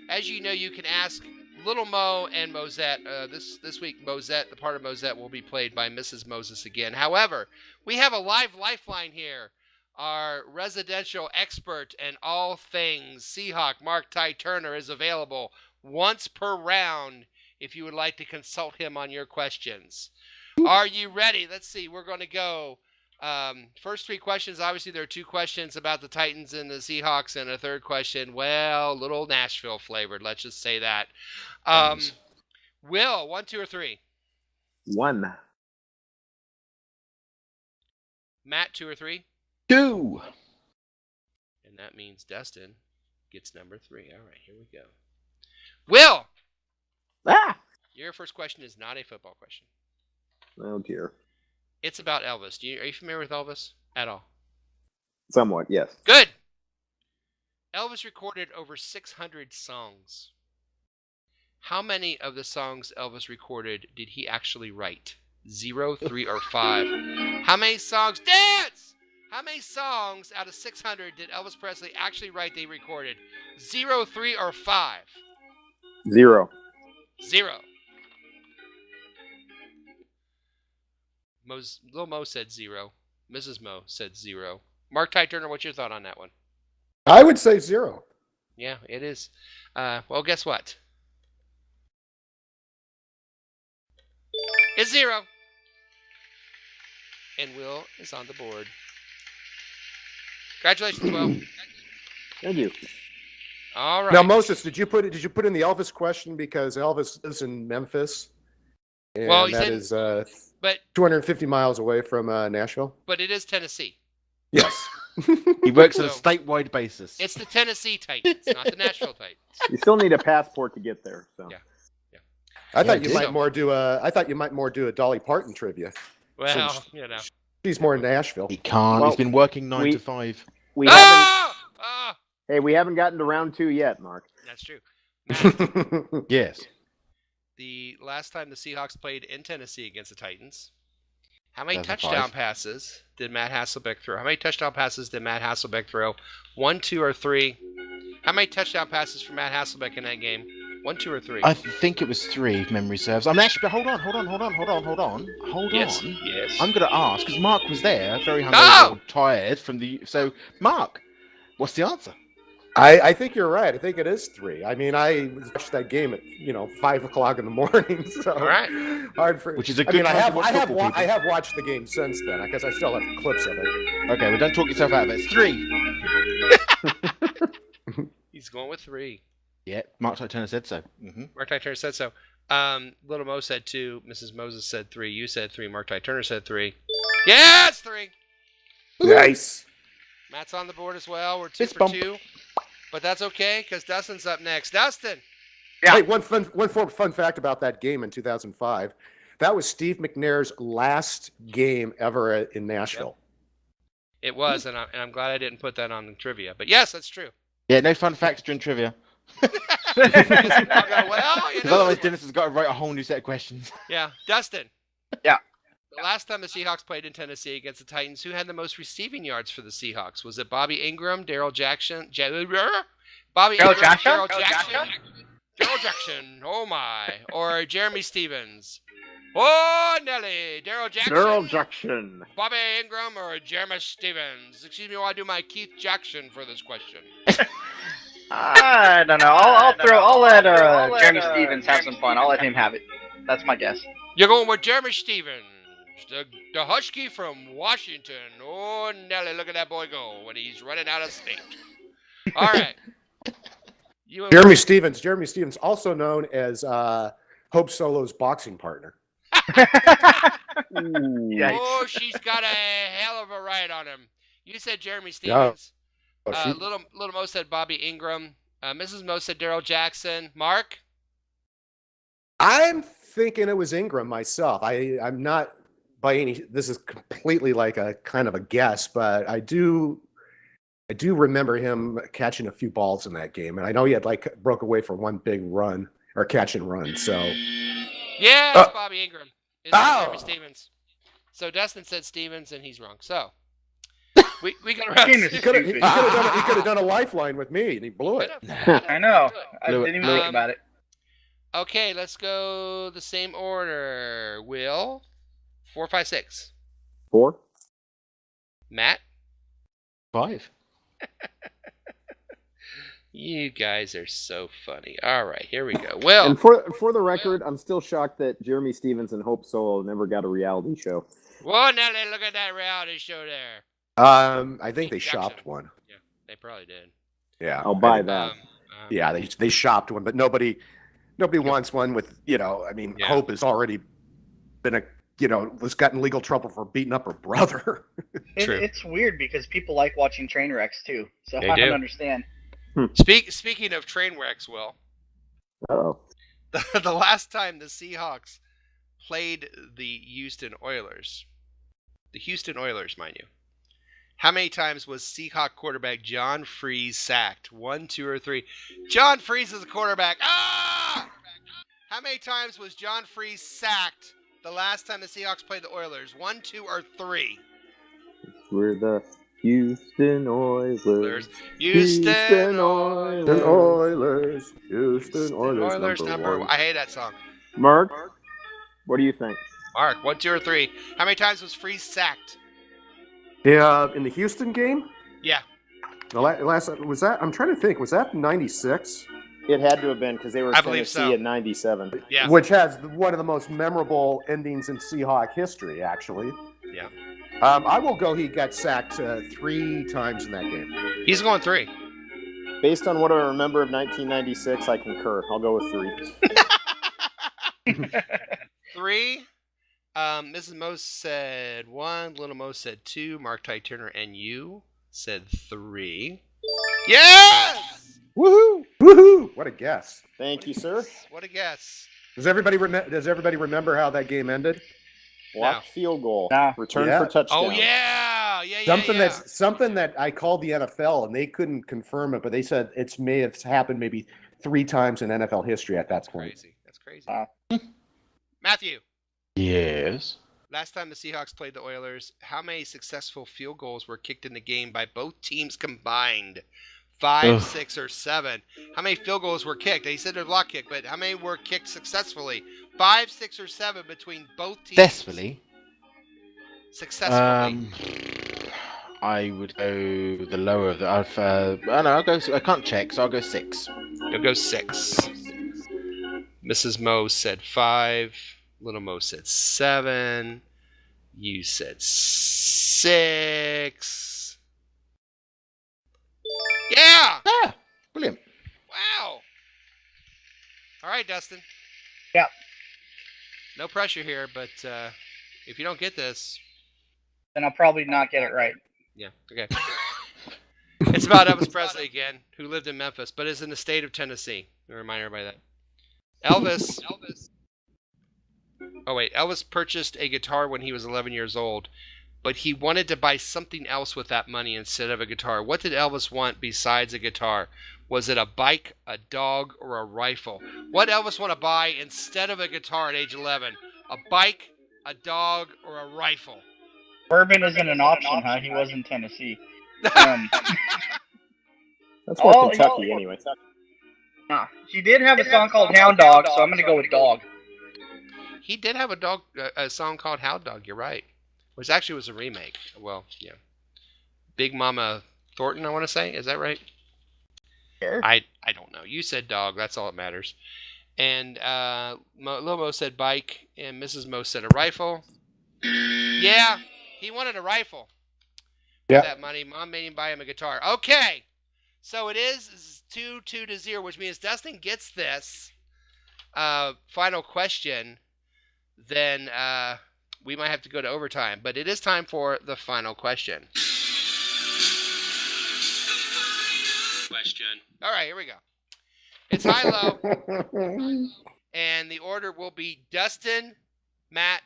As you know, you can ask Little Mo and Mosette. This week, Mosette, the part of Mosette will be played by Mrs. Moses again. However, we have a live lifeline here. Our residential expert in all things Seahawk, Mark Tye Turner, is available once per round if you would like to consult him on your questions. Are you ready? Let's see. We're going to go First three questions, obviously there are two questions about the Titans and the Seahawks, and a third question, well, a little Nashville flavored. Let's just say that. Will, 1, 2, or 3? 1. Matt, 2 or 3? 2. And that means Dustin gets number 3. All right, here we go. Will! Your first question is not a football question. Oh, dear. It's about Elvis. Are you familiar with Elvis at all? Somewhat, yes. Good! Elvis recorded over 600 songs. How many of the songs Elvis recorded did he actually write? 0, 3, or 5? How many songs? Dance! How many songs out of 600 did Elvis Presley actually write they recorded? 0, 3, or 5? 0. 0. Lil Mo said 0. Mrs. Mo said 0. Mark Tye Turner, what's your thought on that one? I would say 0. Yeah, it is. Well, guess what? It's 0. And Will is on the board. Congratulations, Will. Thank you. All right. Now, Moses, did you put in the Elvis question because Elvis lives in Memphis? And Well, that is but 250 miles away from Nashville? but it is Tennessee. Yes. He works on a So- statewide basis. It's the Tennessee Titans, not the Nashville Titans. You still need a passport to get there. So. Yeah. I thought you dude. might more do a Dolly Parton trivia. Well, Since- you know. She's more in Nashville. He can't. Well, He's been working 9 to 5. We haven't. Ah! Ah! Hey, we haven't gotten to round 2 yet, Mark. That's true. Matt, Yes. the last time the Seahawks played in Tennessee against the Titans, how many 2005. touchdown passes did Matt Hasselbeck throw? How many touchdown passes did Matt Hasselbeck throw? 1, 2, or 3? How many touchdown passes for Matt Hasselbeck in that game? 1, 2, or 3? I think it was 3, if memory serves. I'm actually. Hold on. Yes. Yes. I'm going to ask because Mark was there, very hungover, Oh! tired from the. So, Mark, what's the answer? I think you're right. I think it is 3. I mean, I watched that game at 5 o'clock in the morning. So All right. hard for. Which is a I good mean, I time to have watch I have football, I people. have watched the game since then because I still have clips of it. Okay, well, don't talk yourself out of it. It's 3. He's going with 3. Yeah, Mark Tye Turner said so. Mm-hmm. Mark Tye Turner said so. Little Mo said 2. Mrs. Moses said 3. You said 3. Mark Tye Turner said 3. Yeah, it's 3. Nice. Matt's on the board as well. We're 2 Fist for bump. 2. But that's okay because Dustin's up next. Dustin! Yeah. Hey, one fun fact about that game in 2005. That was Steve McNair's last game ever in Nashville. It was, and I'm glad I didn't put that on the trivia. But yes, that's true. Yeah, no fun facts during trivia. Well, you Because know. otherwise, Dennis has got to write a whole new set of questions. Yeah, Dustin. Yeah. The last time the Seahawks played in Tennessee against the Titans, who had the most receiving yards for the Seahawks? Was it Bobby Ingram, Daryl Jackson, Bobby Daryl Ingram, Jackson? Daryl Jackson, oh my, or Jeremy Stevens? Oh, Nelly, Daryl Jackson, Bobby Ingram, or Jeremy Stevens? Excuse me while I do my Keith Jackson for this question. I don't know. I'll let Jeremy Stevens have some fun. I'll let him have it. That's my guess. You're going with Jeremy Stevens, the Husky from Washington. Oh, Nelly, look at that boy go when he's running out of state. All right. Jeremy Stevens, also known as Hope Solo's boxing partner. Yikes. Oh, she's got a hell of a ride on him. You said Jeremy Stevens. Little Mo said Bobby Ingram. Mrs. Mo said Daryl Jackson. Mark? I'm thinking it was Ingram myself. I'm not by any. This is completely like a kind of a guess, but I do remember him catching a few balls in that game, and I know he had broke away for one big run or catch and run. So Yeah, it's Bobby Ingram. It's not Oh. Jeremy Stevens. So Dustin said Stevens, and he's wrong. So we got around. Game is he could have done a lifeline with me, and he blew it. I know. I Blew it. didn't even think about it. Okay, let's go the same order. Will, 4, 5, 6. 4. Matt, 5. you guys are so funny. All right, here we go. Will, And for the record, I'm still shocked that Jeremy Stevens and Hope Solo never got a reality show. Whoa, Nelly, look at that reality show there. I think they Jackson. shopped one. Yeah, they probably did. Yeah, I'll buy that. Yeah, they shopped one, but nobody wants one with, I mean, Yeah. Hope has already been was gotten legal trouble for beating up her brother. True. It's weird because people like watching train wrecks too, so They I do. don't understand. Speaking of train wrecks, Will, Oh, the last time the Seahawks played the Houston Oilers, mind you, how many times was Seahawk quarterback John Freeze sacked? 1, 2, or 3? John Freeze is the quarterback. Ah! How many times was John Freeze sacked the last time the Seahawks played the Oilers? 1, 2, or 3? we're the Houston Oilers. Houston Oilers. Houston Oilers number one. I hate that song. Mark, what do you think? Mark, 1, 2, or 3? How many times was Freeze sacked? Yeah, in the Houston game? Yeah. The last was that? I'm trying to think. Was that 96? It had to have been because they were I believe Tennessee so. at 97. Yeah. Which has one of the most memorable endings in Seahawk history, actually. Yeah. I will go. He got sacked 3 times in that game. He's going 3. Based on what I remember of 1996, I concur. I'll go with 3. 3. Mrs. Mose said 1. Little Mose said 2. Mark Tye Turner and you said 3. Yes! Woohoo! Woohoo! What a guess. Thank you, sir. What a guess. Does everybody remember how that game ended? Blocked field goal. Nah. Return Yeah. for touchdown. Oh, yeah. Something that I called the NFL and they couldn't confirm it, but they said it may have happened maybe 3 times in NFL history at that point. Crazy. That's crazy. Wow. Matthew, Yes. last time the Seahawks played the Oilers, how many successful field goals were kicked in the game by both teams combined? 5, Ugh. 6, or 7? How many field goals were kicked? He said they're block kick, but how many were kicked successfully? 5, 6, or 7 between both teams? Successfully. I would go the lower of the. I'll go. I can't check, so I'll go 6. You'll go 6. Mrs. Mo said 5. Little Mo said 7. You said 6. Yeah! Ah, brilliant. Wow! All right, Dustin. Yeah. No pressure here, but if you don't get this... Then I'll probably not get it right. Yeah, okay. It's about Elvis Presley again, who lived in Memphis, but is in the state of Tennessee. A reminder everybody that. Elvis. Oh, wait. Elvis purchased a guitar when he was 11 years old, but he wanted to buy something else with that money instead of a guitar. What did Elvis want besides a guitar? Was it a bike, a dog, or a rifle? What did Elvis want to buy instead of a guitar at age 11? A bike, a dog, or a rifle? Bourbon isn't an option, huh? He was in Tennessee. That's more Kentucky, anyway. Nah, he did have a song called Hound Dog, so I'm going to go with Dog. He did have a song called Hound Dog, you're right. Which actually was a remake. Well, yeah. Big Mama Thornton, I want to say. Is that right? Sure. I don't know. You said dog. That's all that matters. And Lil Mo said bike, and Mrs. Mo said a rifle. Yeah, he wanted a rifle. Yeah. With that money, Mom made him buy him a guitar. Okay, so it is 2-0, which means Dustin gets this final question. Then we might have to go to overtime, but it is time for the final question. All right, here we go. It's high-low, and the order will be Dustin, Matt,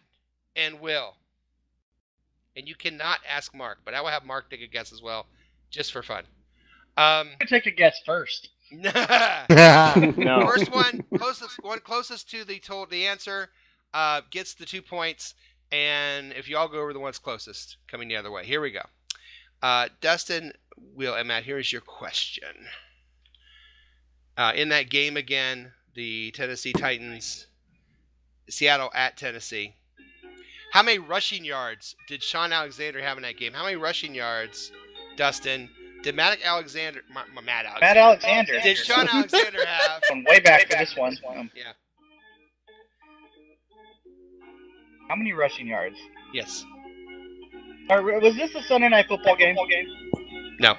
and Will. And you cannot ask Mark, but I will have Mark take a guess as well, just for fun. I'm going to take a guess first. No. First one closest to the answer gets the 2 points, and if you all go over the ones closest, coming the other way. Here we go. Dustin, Will, and Matt, here is your question. In that game again, the Tennessee Titans, Seattle at Tennessee. How many rushing yards did Sean Alexander have in that game? How many rushing yards, Dustin, did Matt Alexander. Did Sean Alexander have? Going way back for this one. Yeah. How many rushing yards? Yes. Or was this a Sunday Night Football game? No.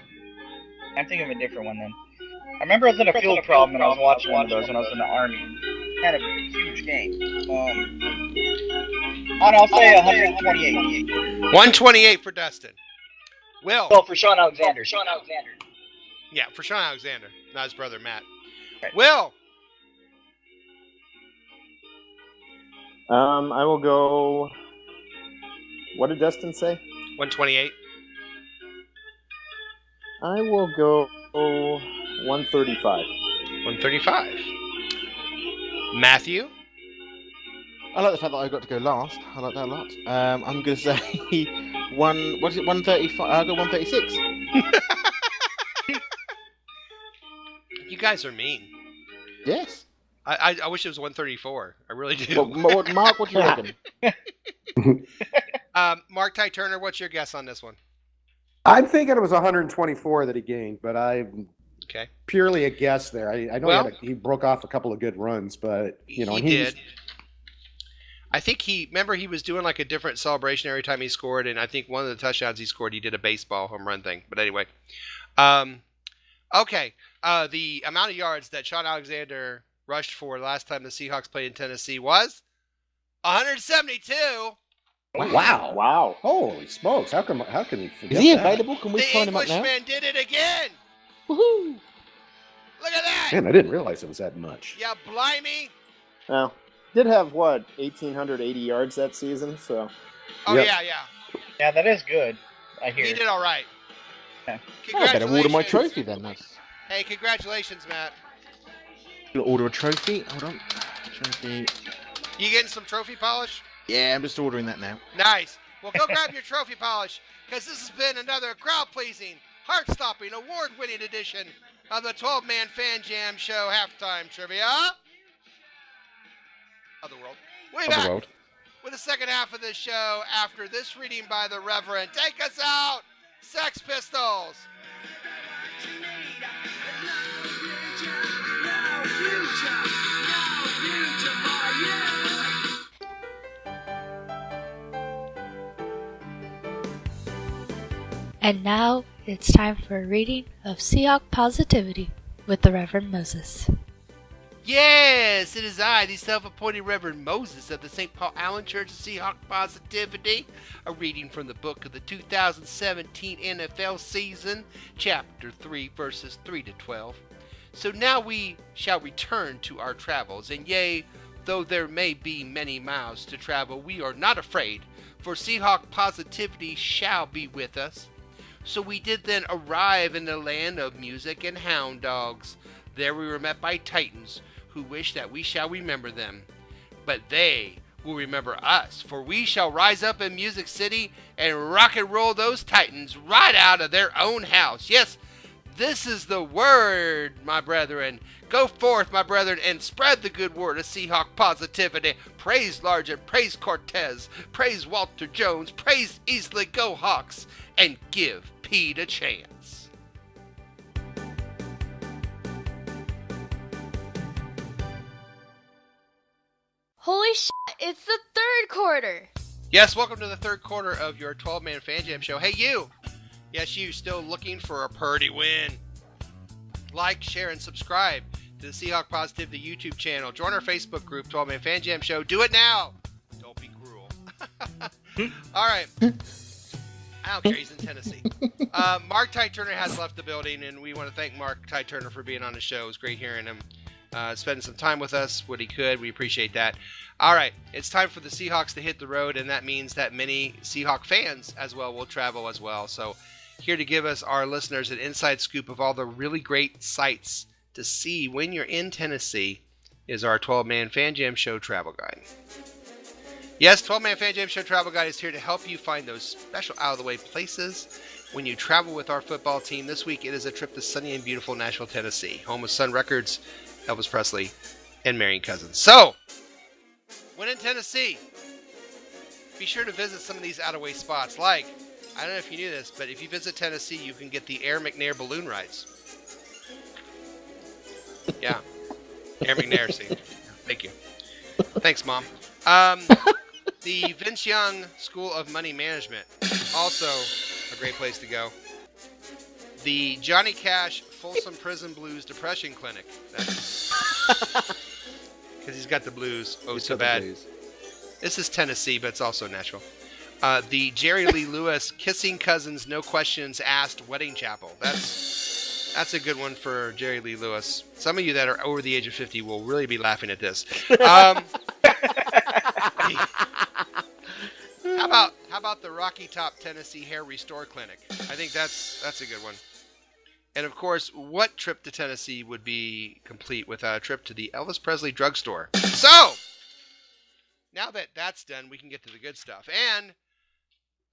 I'm thinking of a different one then. I remember I was in a field problem and I was watching one of those when I was in the Army. It had a huge game. I'll say 128. 128 for Dustin. Will. Well, for Sean Alexander. Yeah, for Sean Alexander, not his brother Matt. Right. Will. I will go. What did Dustin say? 128. I will go 135. 135. Matthew. I like the fact that I got to go last. I like that a lot. I'm going to say 135. I'll go 136. You guys are mean. Yes. I wish it was 134. I really do. Mark, what do you reckon? Mark Tye Turner, what's your guess on this one? I'm thinking it was 124 that he gained, but I'm Okay. purely a guess there. I know Well, he broke off a couple of good runs, but He and did. I think he was doing like a different celebration every time he scored, and I think one of the touchdowns he scored, he did a baseball home run thing. But anyway, okay. The amount of yards that Sean Alexander rushed for last time the Seahawks played in Tennessee was 172. Wow. Holy smokes! How can we forget Is he that? available? Can we The sign him up now? Englishman did it again. Woohoo! Look at that. Man, I didn't realize it was that much. Yeah, blimey. Well, did have 1,880 yards that season, so. Oh, Yep. yeah. Yeah, that is good. I hear. He did all right. Yeah. I better order my Congratulations. trophy then. That's... Hey, congratulations, Matt. Gonna order a trophy. Hold on. Trophy. You getting some trophy polish? Yeah, I'm just ordering that now. Nice. Well, go grab your trophy polish, because this has been another crowd-pleasing, heart-stopping, award-winning edition of the 12-Man Fan Jam Show Halftime Trivia of the World. We'll be back World. with the second half of this show after this reading by the Reverend. Take us out, Sex Pistols. And now it's time for a reading of Seahawk Positivity with the Reverend Moses. Yes, it is I, the self-appointed Reverend Moses of the St. Paul Allen Church of Seahawk Positivity, a reading from the book of the 2017 NFL season, chapter 3, verses 3 to 12. So now we shall return to our travels, and yea, though there may be many miles to travel, we are not afraid, for Seahawk Positivity shall be with us. So we did then arrive in the land of music and hound dogs. There we were met by titans, who wish that we shall remember them. But they will remember us, for we shall rise up in Music City and rock and roll those titans right out of their own house. Yes, this is the word, my brethren. Go forth, my brethren, and spread the good word of Seahawk Positivity. Praise Largent, praise Cortez, praise Walter Jones, praise Easley, go Hawks, and give Pete a chance. Holy shit, it's the third quarter. Yes, welcome to the third quarter of your 12-Man Fan Jam Show. Hey, you! Yes, you still looking for a purdy win. Like, share, and subscribe to the Seahawk Positivity YouTube channel. Join our Facebook group, 12-Man Fan Jam Show. Do it now! Don't be cruel. All right. I don't care, he's in Tennessee. Mark Tye Turner has left the building, and we want to thank Mark Tye Turner for being on the show. It was great hearing him. Spending some time with us, what he could. We appreciate that. All right, it's time for the Seahawks to hit the road, and that means that many Seahawk fans as well will travel as well. So here to give us, our listeners, an inside scoop of all the really great sights to see when you're in Tennessee is our 12-Man Fan Jam Show Travel Guide. Yes, 12-Man Fan Jam Show Travel Guide is here to help you find those special out-of-the-way places when you travel with our football team. This week, it is a trip to sunny and beautiful Nashville, Tennessee, home of Sun Records, Elvis Presley, and Marion Cousins. So, when in Tennessee, be sure to visit some of these out-of-way spots. Like, I don't know if you knew this, but if you visit Tennessee, you can get the Air McNair balloon rides. Yeah. Air McNair, see. Thank you. Thanks, Mom. The Vince Young School of Money Management. Also a great place to go. The Johnny Cash Folsom Prison Blues Depression Clinic. That's because he's got the blues. Oh, so bad. This is Tennessee, but it's also Nashville. The Jerry Lee Lewis Kissing Cousins No Questions Asked Wedding Chapel. That's a good one for Jerry Lee Lewis. Some of you that are over the age of 50 will really be laughing at this. How about the Rocky Top Tennessee Hair Restore Clinic? I think that's a good one. And of course, what trip to Tennessee would be complete without a trip to the Elvis Presley drugstore? So, now that that's done, we can get to the good stuff. And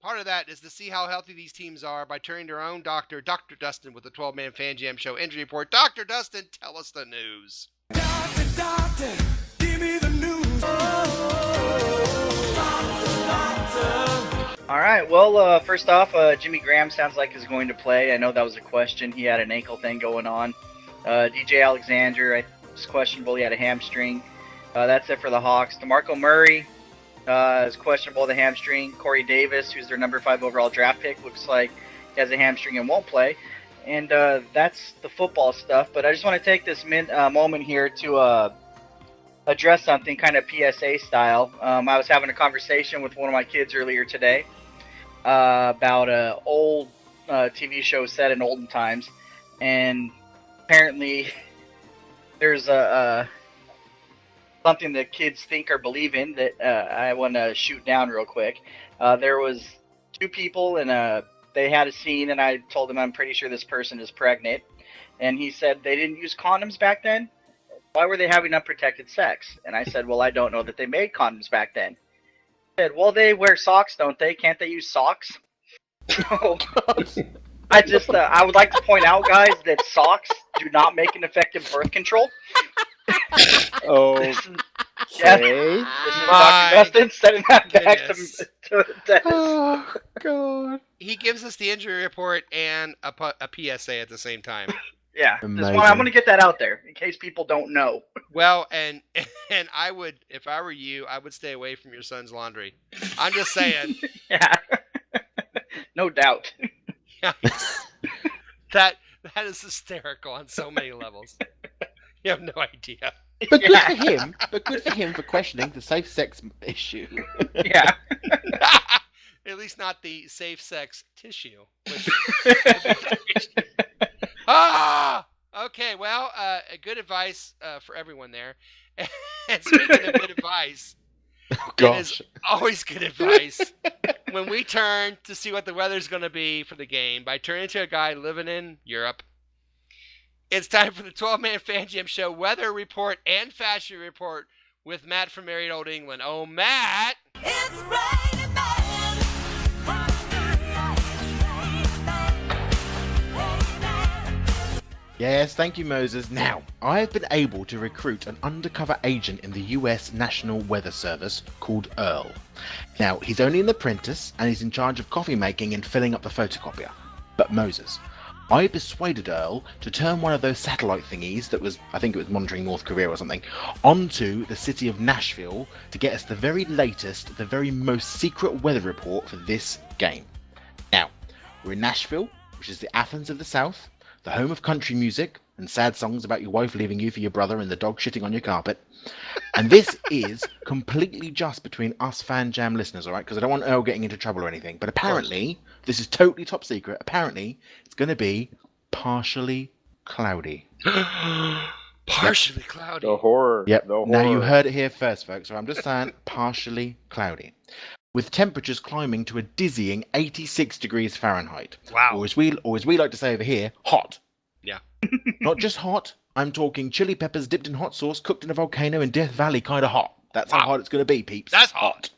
part of that is to see how healthy these teams are by turning to our own doctor, Dr. Dustin, with the 12-Man Fan Jam Show injury report. Dr. Dustin, tell us the news. Doctor, give me the news. All right. Well, first off, Jimmy Graham sounds like he's going to play. I know that was a question. He had an ankle thing going on. DJ Alexander is questionable. He had a hamstring. That's it for the Hawks. DeMarco Murray is questionable with a hamstring. Corey Davis, who's their number 5 overall draft pick, looks like he has a hamstring and won't play. And that's the football stuff. But I just want to take this moment here to address something kind of PSA style. I was having a conversation with one of my kids earlier today about an old TV show set in olden times. And apparently there's something that kids think or believe in that I want to shoot down real quick. There was 2 people and they had a scene, and I told them I'm pretty sure this person is pregnant. And he said they didn't use condoms back then. Why were they having unprotected sex? And I said, well, I don't know that they made condoms back then. He said, well, they wear socks, don't they? Can't they use socks? So, I would like to point out, guys, that socks do not make an effective birth control. Okay. This is Dr. Dustin sending that back to Dennis. Oh, God. He gives us the injury report and a PSA at the same time. Yeah, I'm going to get that out there in case people don't know. Well, and I would, if I were you, I would stay away from your son's laundry. I'm just saying. Yeah, no doubt. That is hysterical on so many levels. You have no idea. But good for him. But good for him for questioning the safe sex issue. Yeah. At least not the safe sex tissue. Okay. Well, good advice for everyone there. And speaking of good advice, it is always good advice when we turn to see what the weather's going to be for the game by turning to a guy living in Europe. It's time for the 12-Man Fan Jam Show weather report and fashion report with Matt from Merry Old England. Oh, Matt! It's raining man. Yes, thank you, Moses. Now, I have been able to recruit an undercover agent in the US National Weather Service called Earl. Now, he's only an apprentice and he's in charge of coffee making and filling up the photocopier. But Moses, I persuaded Earl to turn one of those satellite thingies that was, I think it was monitoring North Korea or something, onto the city of Nashville to get us the very latest, the very most secret weather report for this game. Now, we're in Nashville, which is the Athens of the South, the home of country music and sad songs about your wife leaving you for your brother and the dog shitting on your carpet. And this is completely just between us Fan Jam listeners, all right? Because I don't want Earl getting into trouble or anything. But apparently, this is totally top secret. Apparently, it's going to be partially cloudy. Partially cloudy. The horror. Yep. The horror. Now you heard it here first, folks. So I'm just saying partially cloudy. With temperatures climbing to a dizzying 86 degrees Fahrenheit. Wow. Or as we like to say over here, hot. Yeah. Not just hot, I'm talking chili peppers dipped in hot sauce, cooked in a volcano in Death Valley kind of hot. That's how hot it's going to be, peeps. That's hot.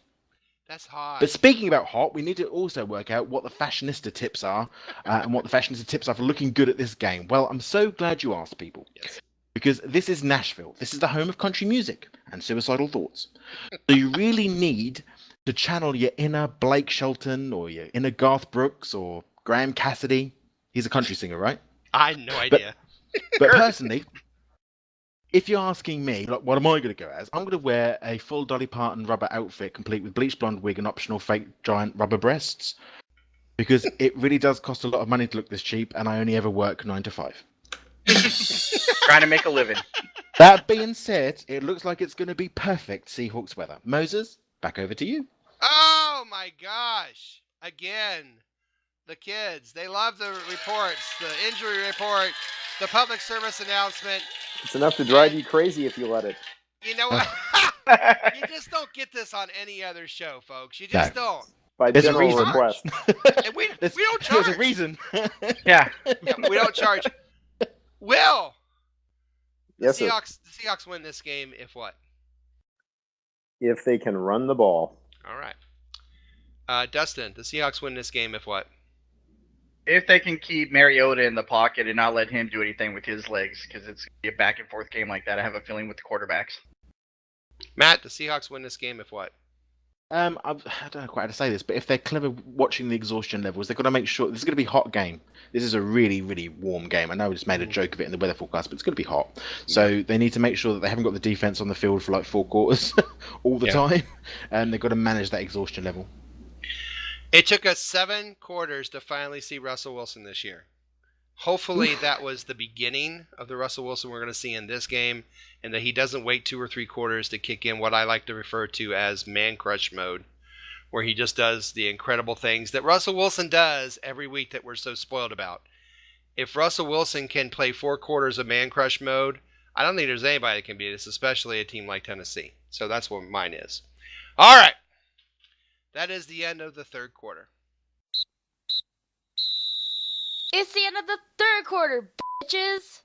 That's hot. But speaking about hot, we need to also work out what the fashionista tips are and what the fashionista tips are for looking good at this game. Well, I'm so glad you asked, people. Yes. Because this is Nashville. This is the home of country music and suicidal thoughts. So you really need to channel your inner Blake Shelton or your inner Garth Brooks or Graham Cassidy. He's a country singer, right? I had no idea. But personally, if you're asking me, like, what am I going to go as? I'm going to wear a full Dolly Parton rubber outfit complete with bleach blonde wig and optional fake giant rubber breasts. Because it really does cost a lot of money to look this cheap, and I only ever work 9 to 5. Trying to make a living. That being said, it looks like it's going to be perfect Seahawks weather. Moses, back over to you. Oh my gosh! Again, the kids. They love the reports, the injury report, the public service announcement. It's enough to drive you crazy if you let it. You know what? You just don't get this on any other show, folks. You just don't. By There's a general reason. request. And we don't charge. There's a reason. Yeah. Yeah, we don't charge. Will Yes, the sir. Seahawks win this game if what? If they can run the ball. All right. Dustin, the Seahawks win this game if what? If they can keep Mariota in the pocket and not let him do anything with his legs, because it's going to be a back and forth game like that, I have a feeling with the quarterbacks. Matt, the Seahawks win this game if what? I don't know quite how to say this, but if they're clever watching the exhaustion levels, they've got to make sure this is going to be a hot game. This is a really, really warm game. I know we just made a joke of it in the weather forecast, but it's going to be hot. So they need to make sure that they haven't got the defense on the field for like 4 quarters all the time, and they've got to manage that exhaustion level. It took us 7 quarters to finally see Russell Wilson this year. Hopefully that was the beginning of the Russell Wilson we're going to see in this game, and that he doesn't wait 2 or 3 quarters to kick in what I like to refer to as man crush mode, where he just does the incredible things that Russell Wilson does every week that we're so spoiled about. If Russell Wilson can play 4 quarters of man crush mode, I don't think there's anybody that can beat this, especially a team like Tennessee. So that's what mine is. All right. That is the end of the third quarter. It's the end of the third quarter, bitches.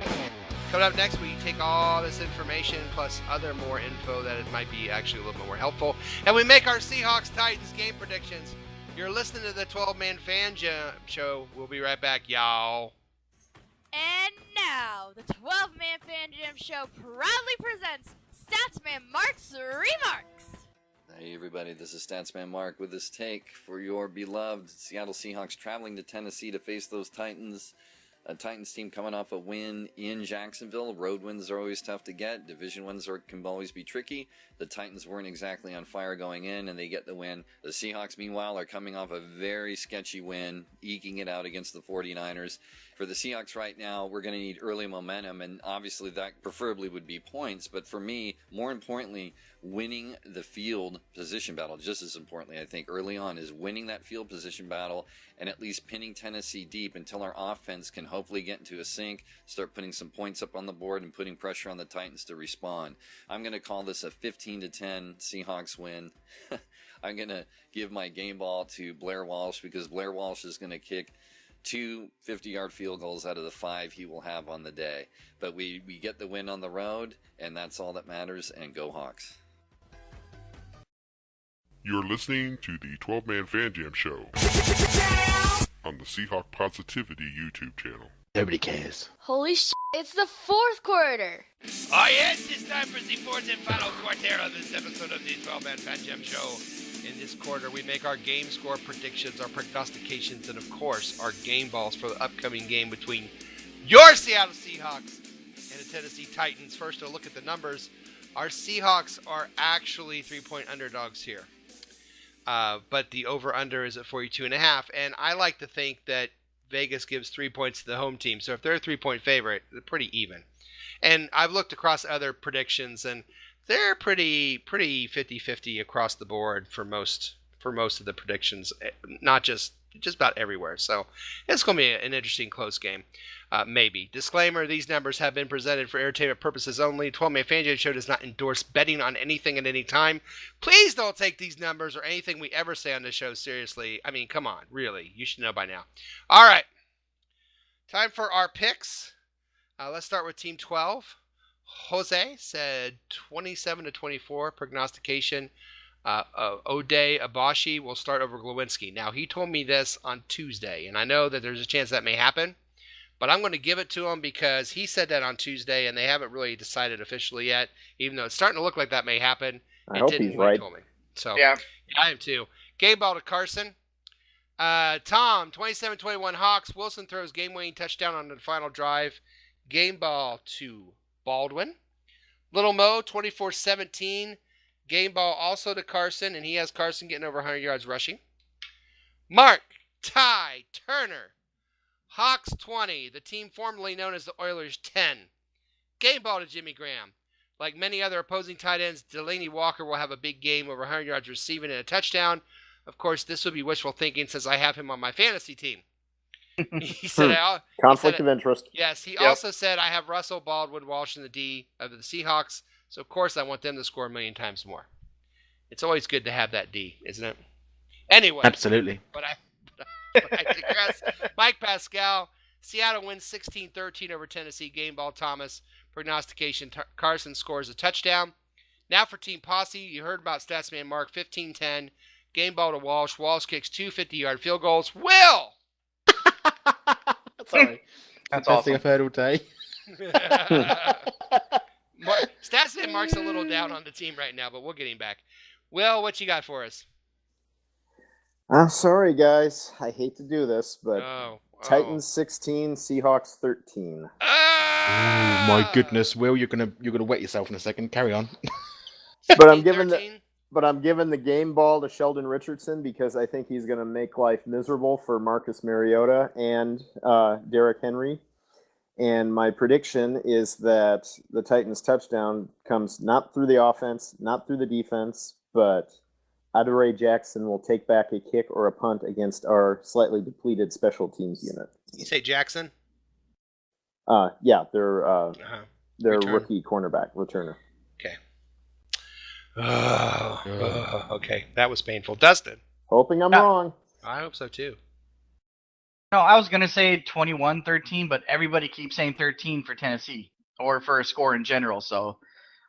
Coming up next, we take all this information plus other more info that it might be actually a little bit more helpful, and we make our Seahawks-Titans game predictions. You're listening to the 12-Man Fan Jam Show. We'll be right back, y'all. And now, the 12-Man Fan Jam Show proudly presents Statsman Mark's Remarks. Hey everybody, this is Statsman Mark with this take for your beloved Seattle Seahawks traveling to Tennessee to face those Titans. A Titans team coming off a win in Jacksonville. Road wins are always tough to get. Division wins can always be tricky. The Titans weren't exactly on fire going in, and they get the win. The Seahawks, meanwhile, are coming off a very sketchy win, eking it out against the 49ers. For the Seahawks right now, we're going to need early momentum, and obviously that preferably would be points. But for me, more importantly, winning the field position battle, just as importantly, I think, early on, is winning that field position battle and at least pinning Tennessee deep until our offense can hopefully get into a sync, start putting some points up on the board and putting pressure on the Titans to respond. I'm going to call this a 15-10 Seahawks win. I'm going to give my game ball to Blair Walsh because Blair Walsh is going to kick 2 50-yard field goals out of the 5 he will have on the day. But we get the win on the road, and that's all that matters, and go Hawks. You're listening to the 12-Man Fan Jam Show on the Seahawk Positivity YouTube channel. Nobody cares. Holy shit, it's the fourth quarter. Oh yes, it's time for the fourth and final quarter of this episode of the 12-Man Fan Jam Show. In this quarter, we make our game score predictions, our prognostications, and of course, our game balls for the upcoming game between your Seattle Seahawks and the Tennessee Titans. First, a look at the numbers. Our Seahawks are actually 3-point underdogs here. But the over-under is at 42.5, and I like to think that Vegas gives 3 points to the home team. So if they're a 3-point favorite, they're pretty even. And I've looked across other predictions, and they're pretty 50-50 across the board for most of the predictions, not just about everywhere. So it's going to be an interesting close game. Maybe. Disclaimer, these numbers have been presented for entertainment purposes only. 12-Man Fan Jam Show does not endorse betting on anything at any time. Please don't take these numbers or anything we ever say on this show seriously. I mean, come on, really. You should know by now. All right. Time for our picks. Let's start with Team 12. Jose said 27-24 prognostication. O'Day Abashi will start over Glowinski. Now, he told me this on Tuesday, and I know that there's a chance that may happen, but I'm going to give it to him because he said that on Tuesday, and they haven't really decided officially yet, even though it's starting to look like that may happen. I hope he's right. Told me. So, Yeah. I am too. Game ball to Carson. Tom, 27-21 Hawks. Wilson throws game-winning touchdown on the final drive. Game ball to Baldwin. Little Mo, 24-17. Game ball also to Carson, and he has Carson getting over 100 yards rushing. Mark, Tye Turner. Hawks 20, the team formerly known as the Oilers 10. Game ball to Jimmy Graham. Like many other opposing tight ends, Delaney Walker will have a big game, over 100 yards receiving and a touchdown. Of course, this would be wishful thinking since I have him on my fantasy team. He said, conflict of interest. Yes, he also said, I have Russell, Baldwin, Walsh, and the D of the Seahawks, so of course I want them to score a million times more. It's always good to have that D, isn't it? Anyway. Absolutely. But I digress. Mike Pascal, Seattle wins 16-13 over Tennessee. Game ball Thomas. Prognostication, Carson scores a touchdown. Now for Team Posse, you heard about Statsman Mark, 15-10. Game ball to Walsh. Walsh kicks 2 50-yard field goals. Will! Sorry. That's Best awesome. thing I've heard all day. Statsman Mark's a little down on the team right now, but we'll get him back. Will, what you got for us? I'm sorry, guys. I hate to do this, but Titans 16, Seahawks 13. Oh my goodness, Will, you're gonna wet yourself in a second. Carry on. But I'm giving the game ball to Sheldon Richardson because I think he's gonna make life miserable for Marcus Mariota and Derrick Henry. And my prediction is that the Titans touchdown comes not through the offense, not through the defense, but Adoree Jackson will take back a kick or a punt against our slightly depleted special teams unit. You say Jackson? Yeah, their Return. rookie cornerback returner. Okay. Okay, that was painful. Dustin? Hoping I'm wrong. I hope so too. No, I was going to say 21-13, but everybody keeps saying 13 for Tennessee, or for a score in general, so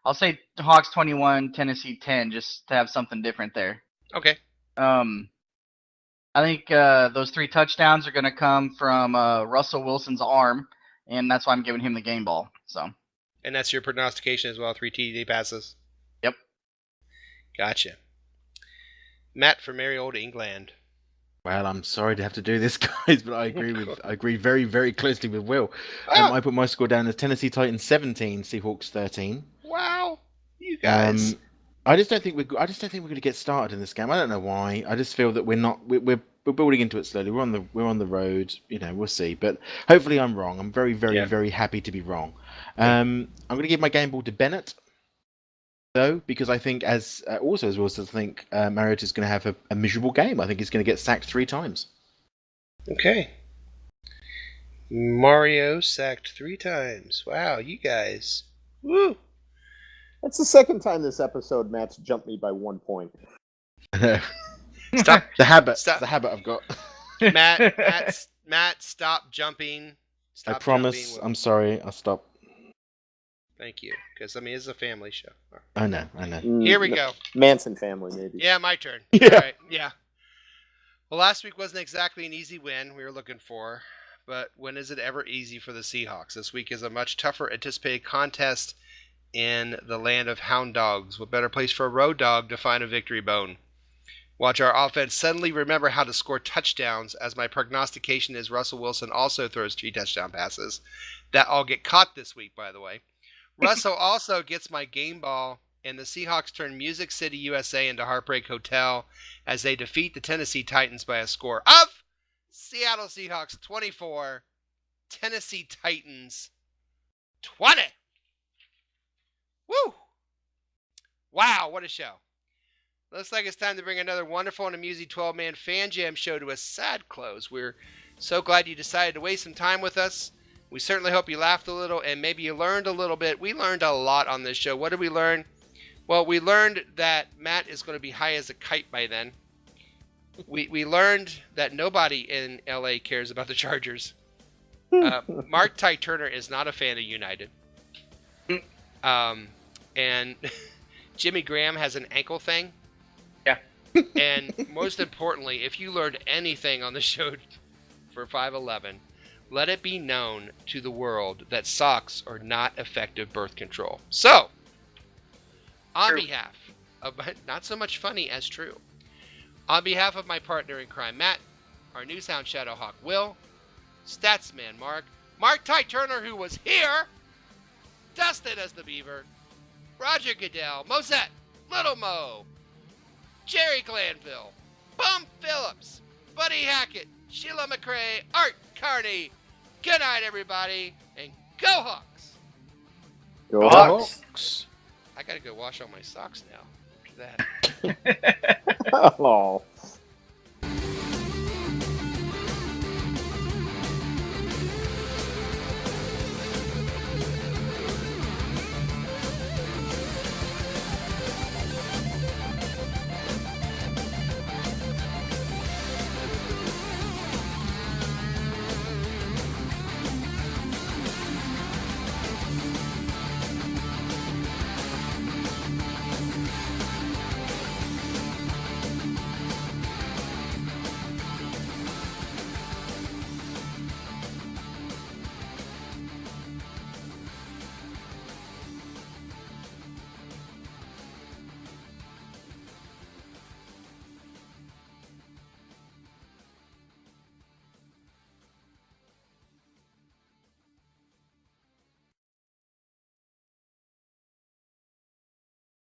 I'll say Hawks 21, Tennessee 10, just to have something different there. Okay. I think those 3 touchdowns are going to come from Russell Wilson's arm, and that's why I'm giving him the game ball. So. And that's your prognostication as well, 3 TD passes? Yep. Gotcha. Matt from merry old England. Well, I'm sorry to have to do this, guys, but I agree very, very closely with Will. I put my score down as Tennessee Titans 17, Seahawks 13. Wow, you guys. I just don't think we're going to get started in this game. I don't know why. I just feel that we're building into it slowly. We're on the road. We'll see. But hopefully I'm wrong. I'm very, very, very happy to be wrong. I'm going to give my game ball to Bennett, though, because I think as Will says, I think Mariota is going to have a miserable game. I think he's going to get sacked 3 times. Okay. Mario sacked 3 times. Wow, you guys. Woo! That's the second time this episode Matt's jumped me by 1 point. Stop. The habit I've got. Matt, stop jumping. I promise. I'm sorry. I'll stop. Thank you. Because, it's a family show. I know. Here we go. Manson family, maybe. Yeah, my turn. Yeah. All right. Yeah. Well, last week wasn't exactly an easy win we were looking for. But when is it ever easy for the Seahawks? This week is a much tougher anticipated contest in the land of hound dogs. What better place for a road dog to find a victory bone? Watch our offense suddenly remember how to score touchdowns, as my prognostication is Russell Wilson also throws 3 touchdown passes. That all get caught this week, by the way. Russell also gets my game ball, and the Seahawks turn Music City, USA into Heartbreak Hotel as they defeat the Tennessee Titans by a score of Seattle Seahawks 24, Tennessee Titans 20. Woo! Wow, what a show. Looks like it's time to bring another wonderful and amusing 12-man Fan Jam show to a sad close. We're so glad you decided to waste some time with us. We certainly hope you laughed a little and maybe you learned a little bit. We learned a lot on this show. What did we learn? Well, we learned that Matt is going to be high as a kite by then. We learned that nobody in LA cares about the Chargers. Mark Tye Turner is not a fan of United. And Jimmy Graham has an ankle thing. Yeah. And most importantly, if you learned anything on the show for 5'11", let it be known to the world that socks are not effective birth control. So, on behalf of, not so much funny as true, on behalf of my partner in crime, Matt, our new sound Shadowhawk, Will, Statsman Mark, Mark Tye Turner, who was here, Dustin as the Beaver, Roger Goodell, Mosette, Little Mo, Jerry Glanville, Bum Phillips, Buddy Hackett, Sheila McRae, Art Carney. Good night, everybody, and go Hawks! Go Hawks. I gotta go wash all my socks now after that. Oh.